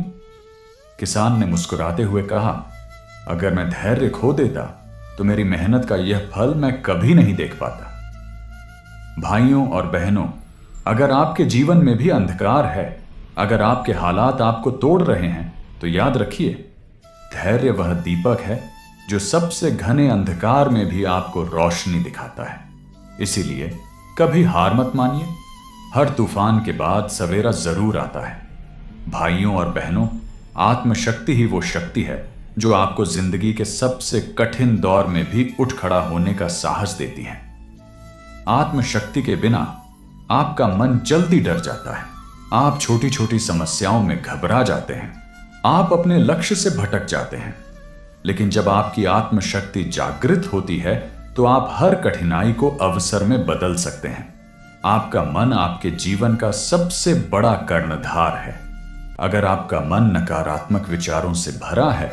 किसान ने मुस्कुराते हुए कहा, अगर मैं धैर्य खो देता तो मेरी मेहनत का यह फल मैं कभी नहीं देख पाता। भाइयों और बहनों, अगर आपके जीवन में भी अंधकार है, अगर आपके हालात आपको तोड़ रहे हैं, तो याद रखिए, धैर्य वह दीपक है जो सबसे घने अंधकार में भी आपको रोशनी दिखाता है। इसीलिए कभी हार मत मानिए। हर तूफान के बाद सवेरा जरूर आता है। भाइयों और बहनों, आत्मशक्ति ही वो शक्ति है जो आपको जिंदगी के सबसे कठिन दौर में भी उठ खड़ा होने का साहस देती है। आत्मशक्ति के बिना आपका मन जल्दी डर जाता है, आप छोटी छोटी समस्याओं में घबरा जाते हैं, आप अपने लक्ष्य से भटक जाते हैं। लेकिन जब आपकी आत्मशक्ति जागृत होती है तो आप हर कठिनाई को अवसर में बदल सकते हैं। आपका मन आपके जीवन का सबसे बड़ा कर्णधार है। अगर आपका मन नकारात्मक विचारों से भरा है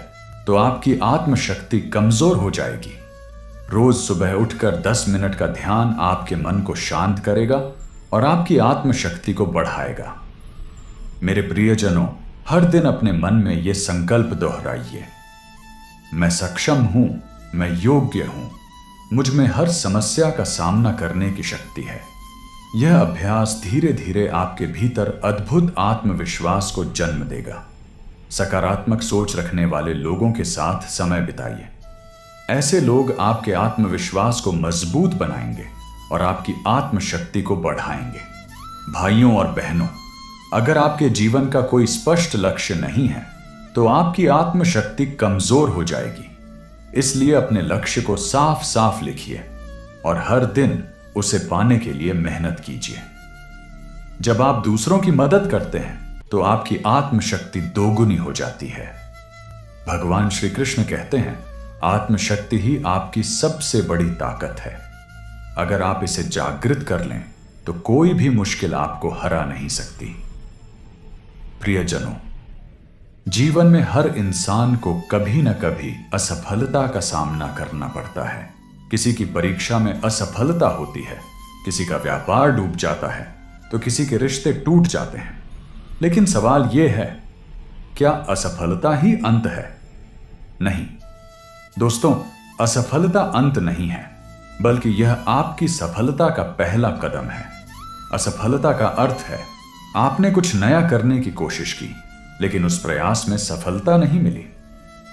तो आपकी आत्मशक्ति कमजोर हो जाएगी। रोज सुबह उठकर 10 मिनट का ध्यान आपके मन को शांत करेगा और आपकी आत्मशक्ति को बढ़ाएगा। मेरे प्रियजनों, हर दिन अपने मन में यह संकल्प दोहराइए, मैं सक्षम हूं, मैं योग्य हूं, मुझ में हर समस्या का सामना करने की शक्ति है। यह अभ्यास धीरे धीरे आपके भीतर अद्भुत आत्मविश्वास को जन्म देगा। सकारात्मक सोच रखने वाले लोगों के साथ समय बिताइए। ऐसे लोग आपके आत्मविश्वास को मजबूत बनाएंगे और आपकी आत्मशक्ति को बढ़ाएंगे। भाइयों और बहनों, अगर आपके जीवन का कोई स्पष्ट लक्ष्य नहीं है तो आपकी आत्मशक्ति कमजोर हो जाएगी। इसलिए अपने लक्ष्य को साफ साफ लिखिए और हर दिन उसे पाने के लिए मेहनत कीजिए। जब आप दूसरों की मदद करते हैं तो आपकी आत्मशक्ति दोगुनी हो जाती है। भगवान श्री कृष्ण कहते हैं, आत्मशक्ति ही आपकी सबसे बड़ी ताकत है। अगर आप इसे जागृत कर लें तो कोई भी मुश्किल आपको हरा नहीं सकती। प्रियजनों, जीवन में हर इंसान को कभी न कभी असफलता का सामना करना पड़ता है। किसी की परीक्षा में असफलता होती है, किसी का व्यापार डूब जाता है तो किसी के रिश्ते टूट जाते हैं। लेकिन सवाल यह है, क्या असफलता ही अंत है? नहीं दोस्तों, असफलता अंत नहीं है, बल्कि यह आपकी सफलता का पहला कदम है। असफलता का अर्थ है आपने कुछ नया करने की कोशिश की लेकिन उस प्रयास में सफलता नहीं मिली।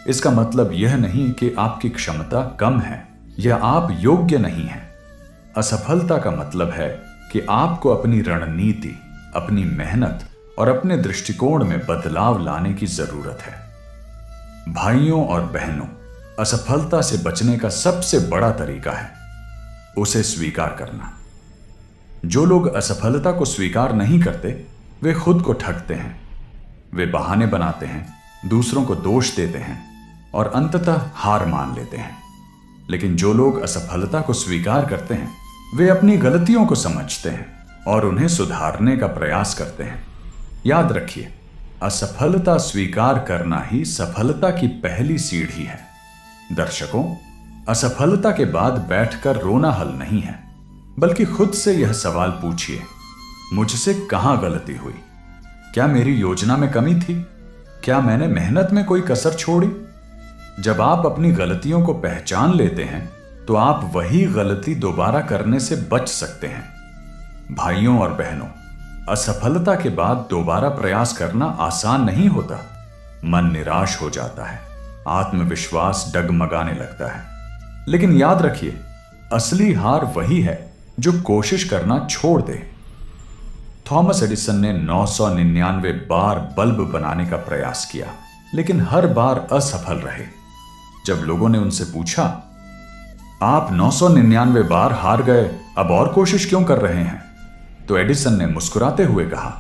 इसका मतलब यह नहीं कि आपकी क्षमता कम है या आप योग्य नहीं हैं। असफलता का मतलब है कि आपको अपनी रणनीति, अपनी मेहनत और अपने दृष्टिकोण में बदलाव लाने की जरूरत है। भाइयों और बहनों, असफलता से बचने का सबसे बड़ा तरीका है उसे स्वीकार करना। जो लोग असफलता को स्वीकार नहीं करते वे खुद को ठगते हैं। वे बहाने बनाते हैं, दूसरों को दोष देते हैं और अंततः हार मान लेते हैं। लेकिन जो लोग असफलता को स्वीकार करते हैं वे अपनी गलतियों को समझते हैं और उन्हें सुधारने का प्रयास करते हैं। याद रखिए, असफलता स्वीकार करना ही सफलता की पहली सीढ़ी है। दर्शकों, असफलता के बाद बैठकर रोना हल नहीं है, बल्कि खुद से यह सवाल पूछिए, मुझसे कहां गलती हुई? क्या मेरी योजना में कमी थी? क्या मैंने मेहनत में कोई कसर छोड़ी? जब आप अपनी गलतियों को पहचान लेते हैं तो आप वही गलती दोबारा करने से बच सकते हैं। भाइयों और बहनों, असफलता के बाद दोबारा प्रयास करना आसान नहीं होता। मन निराश हो जाता है, आत्मविश्वास डगमगाने लगता है। लेकिन याद रखिए, असली हार वही है जो कोशिश करना छोड़ दे। थॉमस एडिसन ने 999 बार बल्ब बनाने का प्रयास किया, लेकिन हर बार असफल रहे। जब लोगों ने उनसे पूछा, आप 999 बार हार गए, अब और कोशिश क्यों कर रहे हैं? तो एडिसन ने मुस्कुराते हुए कहा,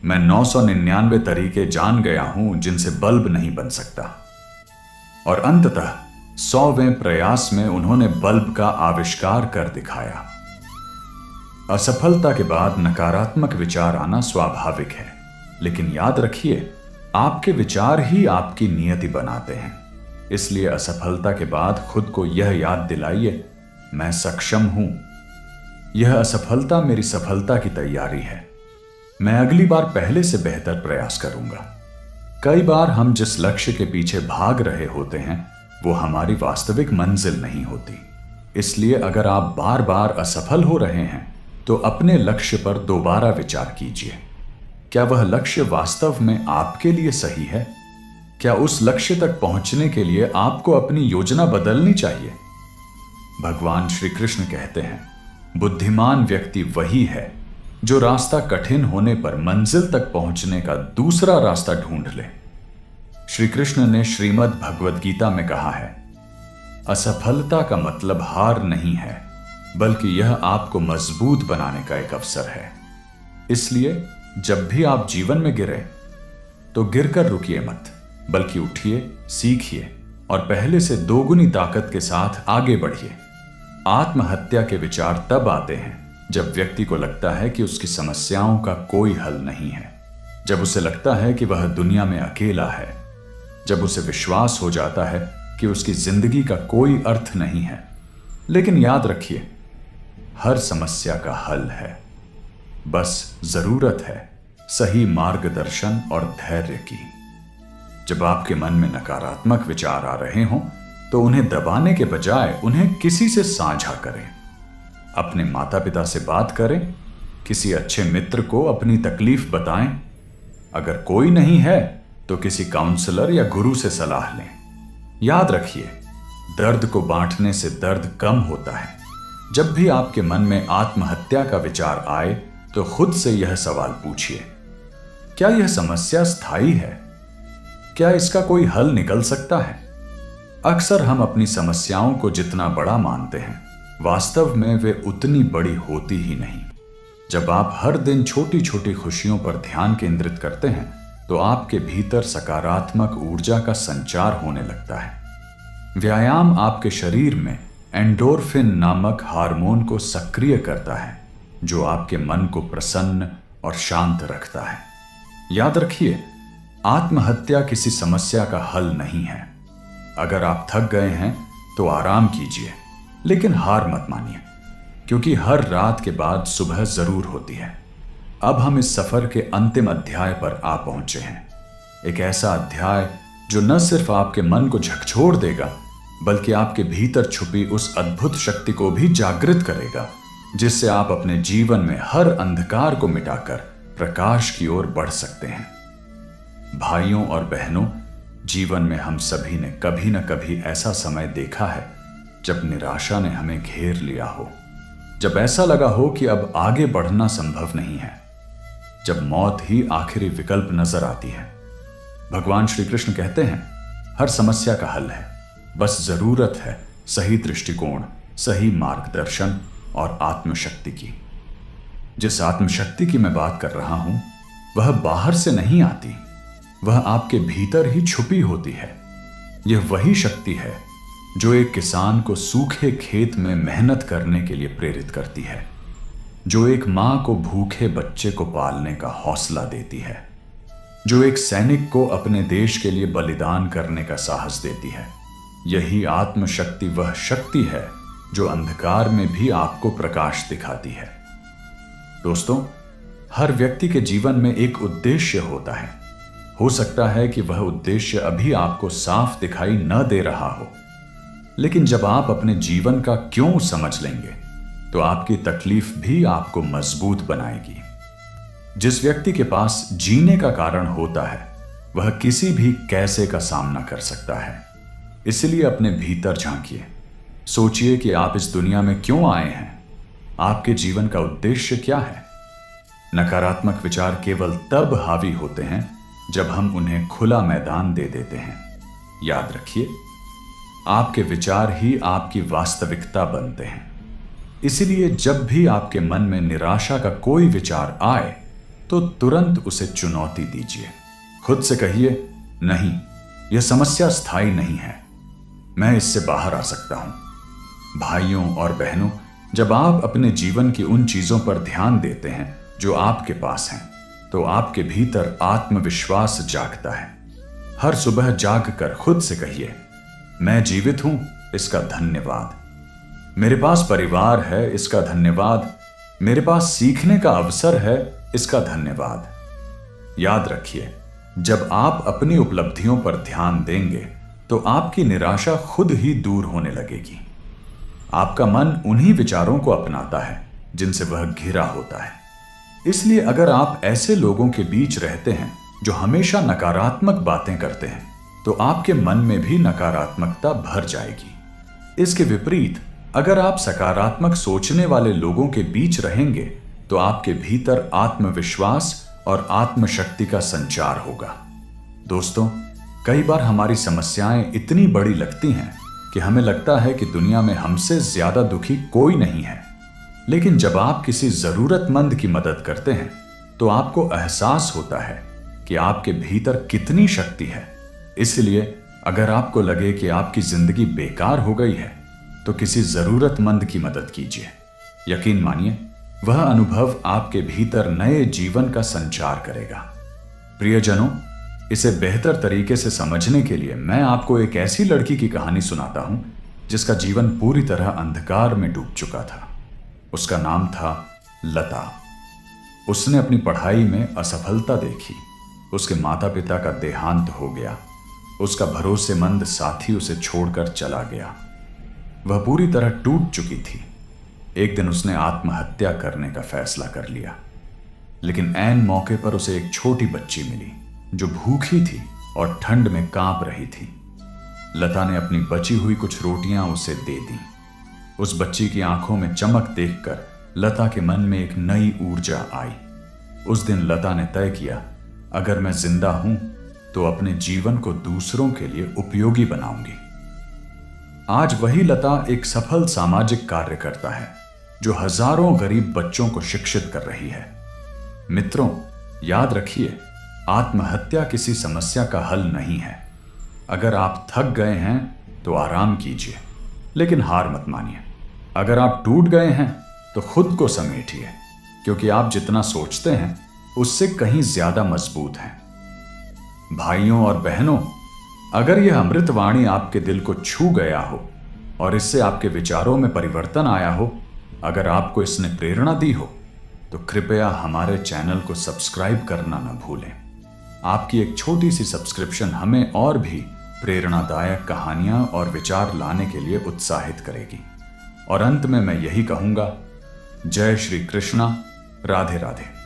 मैं 999 तरीके जान गया हूं जिनसे बल्ब नहीं बन सकता। और अंततः 100वें प्रयास में उन्होंने बल्ब का आविष्कार कर दिखाया। असफलता के बाद नकारात्मक विचार आना स्वाभाविक है, लेकिन याद रखिए, आपके विचार ही आपकी नियति बनाते हैं। इसलिए असफलता के बाद खुद को यह याद दिलाइए, मैं सक्षम हूं। यह असफलता मेरी सफलता की तैयारी है। मैं अगली बार पहले से बेहतर प्रयास करूंगा। कई बार हम जिस लक्ष्य के पीछे भाग रहे होते हैं वो हमारी वास्तविक मंजिल नहीं होती। इसलिए अगर आप बार बार असफल हो रहे हैं तो अपने लक्ष्य पर दोबारा विचार कीजिए। क्या वह लक्ष्य वास्तव में आपके लिए सही है? क्या उस लक्ष्य तक पहुंचने के लिए आपको अपनी योजना बदलनी चाहिए? भगवान श्री कृष्ण कहते हैं, बुद्धिमान व्यक्ति वही है जो रास्ता कठिन होने पर मंजिल तक पहुंचने का दूसरा रास्ता ढूंढ ले। श्री कृष्ण ने श्रीमद् भगवद गीता में कहा है, असफलता का मतलब हार नहीं है, बल्कि यह आपको मजबूत बनाने का एक अवसर है। इसलिए जब भी आप जीवन में गिरे तो गिरकर रुकिए मत, बल्कि उठिए, सीखिए और पहले से दोगुनी ताकत के साथ आगे बढ़िए। आत्महत्या के विचार तब आते हैं जब व्यक्ति को लगता है कि उसकी समस्याओं का कोई हल नहीं है, जब उसे लगता है कि वह दुनिया में अकेला है, जब उसे विश्वास हो जाता है कि उसकी जिंदगी का कोई अर्थ नहीं है। लेकिन याद रखिए, हर समस्या का हल है, बस जरूरत है सही मार्गदर्शन और धैर्य की। जब आपके मन में नकारात्मक विचार आ रहे हों तो उन्हें दबाने के बजाय उन्हें किसी से साझा करें। अपने माता पिता से बात करें, किसी अच्छे मित्र को अपनी तकलीफ बताएं। अगर कोई नहीं है तो किसी काउंसलर या गुरु से सलाह लें। याद रखिए, दर्द को बांटने से दर्द कम होता है। जब भी आपके मन में आत्महत्या का विचार आए तो खुद से यह सवाल पूछिए, क्या यह समस्या स्थायी है? क्या इसका कोई हल निकल सकता है? अक्सर हम अपनी समस्याओं को जितना बड़ा मानते हैं, वास्तव में वे उतनी बड़ी होती ही नहीं। जब आप हर दिन छोटी छोटी खुशियों पर ध्यान केंद्रित करते हैं तो आपके भीतर सकारात्मक ऊर्जा का संचार होने लगता है। व्यायाम आपके शरीर में एंडोर्फिन नामक हार्मोन को सक्रिय करता है, जो आपके मन को प्रसन्न और शांत रखता है। याद रखिए, आत्महत्या किसी समस्या का हल नहीं है। अगर आप थक गए हैं तो आराम कीजिए, लेकिन हार मत मानिए, क्योंकि हर रात के बाद सुबह जरूर होती है। अब हम इस सफर के अंतिम अध्याय पर आ पहुंचे हैं। एक ऐसा अध्याय जो न सिर्फ आपके मन को झकझोर देगा, बल्कि आपके भीतर छुपी उस अद्भुत शक्ति को भी जागृत करेगा, जिससे आप अपने जीवन में हर अंधकार को मिटाकर प्रकाश की ओर बढ़ सकते हैं। भाइयों और बहनों, जीवन में हम सभी ने कभी न कभी ऐसा समय देखा है जब निराशा ने हमें घेर लिया हो, जब ऐसा लगा हो कि अब आगे बढ़ना संभव नहीं है, जब मौत ही आखिरी विकल्प नजर आती है। भगवान श्री कृष्ण कहते हैं, हर समस्या का हल है, बस जरूरत है सही दृष्टिकोण, सही मार्गदर्शन और आत्मशक्ति की। जिस आत्मशक्ति की मैं बात कर रहा हूं, वह बाहर से नहीं आती, वह आपके भीतर ही छुपी होती है। यह वही शक्ति है जो एक किसान को सूखे खेत में मेहनत करने के लिए प्रेरित करती है, जो एक मां को भूखे बच्चे को पालने का हौसला देती है, जो एक सैनिक को अपने देश के लिए बलिदान करने का साहस देती है। यही आत्मशक्ति वह शक्ति है जो अंधकार में भी आपको प्रकाश दिखाती है। दोस्तों, हर व्यक्ति के जीवन में एक उद्देश्य होता है। हो सकता है कि वह उद्देश्य अभी आपको साफ दिखाई न दे रहा हो, लेकिन जब आप अपने जीवन का क्यों समझ लेंगे तो आपकी तकलीफ भी आपको मजबूत बनाएगी। जिस व्यक्ति के पास जीने का कारण होता है, वह किसी भी कैसे का सामना कर सकता है। इसलिए अपने भीतर झांकिए, सोचिए कि आप इस दुनिया में क्यों आए हैं, आपके जीवन का उद्देश्य क्या है। नकारात्मक विचार केवल तब हावी होते हैं जब हम उन्हें खुला मैदान दे देते हैं। याद रखिए, आपके विचार ही आपकी वास्तविकता बनते हैं। इसलिए जब भी आपके मन में निराशा का कोई विचार आए तो तुरंत उसे चुनौती दीजिए। खुद से कहिए, नहीं, यह समस्या स्थायी नहीं है, मैं इससे बाहर आ सकता हूं। भाइयों और बहनों, जब आप अपने जीवन की उन चीजों पर ध्यान देते हैं जो आपके पास हैं, तो आपके भीतर आत्मविश्वास जागता है। हर सुबह जागकर खुद से कहिए, मैं जीवित हूं, इसका धन्यवाद। मेरे पास परिवार है, इसका धन्यवाद। मेरे पास सीखने का अवसर है, इसका धन्यवाद। याद रखिए, जब आप अपनी उपलब्धियों पर ध्यान देंगे तो आपकी निराशा खुद ही दूर होने लगेगी। आपका मन उन्हीं विचारों को अपनाता है जिनसे वह घिरा होता है। इसलिए अगर आप ऐसे लोगों के बीच रहते हैं जो हमेशा नकारात्मक बातें करते हैं, तो आपके मन में भी नकारात्मकता भर जाएगी। इसके विपरीत, अगर आप सकारात्मक सोचने वाले लोगों के बीच रहेंगे तो आपके भीतर आत्मविश्वास और आत्मशक्ति का संचार होगा। दोस्तों, कई बार हमारी समस्याएं इतनी बड़ी लगती हैं कि हमें लगता है कि दुनिया में हमसे ज्यादा दुखी कोई नहीं है। लेकिन जब आप किसी जरूरतमंद की मदद करते हैं तो आपको एहसास होता है कि आपके भीतर कितनी शक्ति है। इसलिए अगर आपको लगे कि आपकी जिंदगी बेकार हो गई है तो किसी जरूरतमंद की मदद कीजिए। यकीन मानिए, वह अनुभव आपके भीतर नए जीवन का संचार करेगा। प्रियजनों, इसे बेहतर तरीके से समझने के लिए मैं आपको एक ऐसी लड़की की कहानी सुनाता हूं जिसका जीवन पूरी तरह अंधकार में डूब चुका था। उसका नाम था लता। उसने अपनी पढ़ाई में असफलता देखी। उसके माता पिता का देहांत हो गया। उसका भरोसेमंद साथी उसे छोड़कर चला गया। वह पूरी तरह टूट चुकी थी। एक दिन उसने आत्महत्या करने का फैसला कर लिया, लेकिन ऐन मौके पर उसे एक छोटी बच्ची मिली जो भूखी थी और ठंड में कांप रही थी। लता ने अपनी बची हुई कुछ रोटियां उसे दे दी। उस बच्ची की आंखों में चमक देखकर लता के मन में एक नई ऊर्जा आई। उस दिन लता ने तय किया, अगर मैं जिंदा हूं तो अपने जीवन को दूसरों के लिए उपयोगी बनाऊंगी। आज वही लता एक सफल सामाजिक कार्यकर्ता है जो हजारों गरीब बच्चों को शिक्षित कर रही है। मित्रों, याद रखिए, आत्महत्या किसी समस्या का हल नहीं है। अगर आप थक गए हैं तो आराम कीजिए, लेकिन हार मत मानिए। अगर आप टूट गए हैं तो खुद को समेटिए, क्योंकि आप जितना सोचते हैं उससे कहीं ज्यादा मजबूत हैं। भाइयों और बहनों, अगर यह अमृतवाणी आपके दिल को छू गया हो और इससे आपके विचारों में परिवर्तन आया हो, अगर आपको इसने प्रेरणा दी हो, तो कृपया हमारे चैनल को सब्सक्राइब करना न भूलें। आपकी एक छोटी सी सब्सक्रिप्शन हमें और भी प्रेरणादायक कहानियां और विचार लाने के लिए उत्साहित करेगी। और अंत में मैं यही कहूंगा, जय श्री कृष्णा, राधे राधे।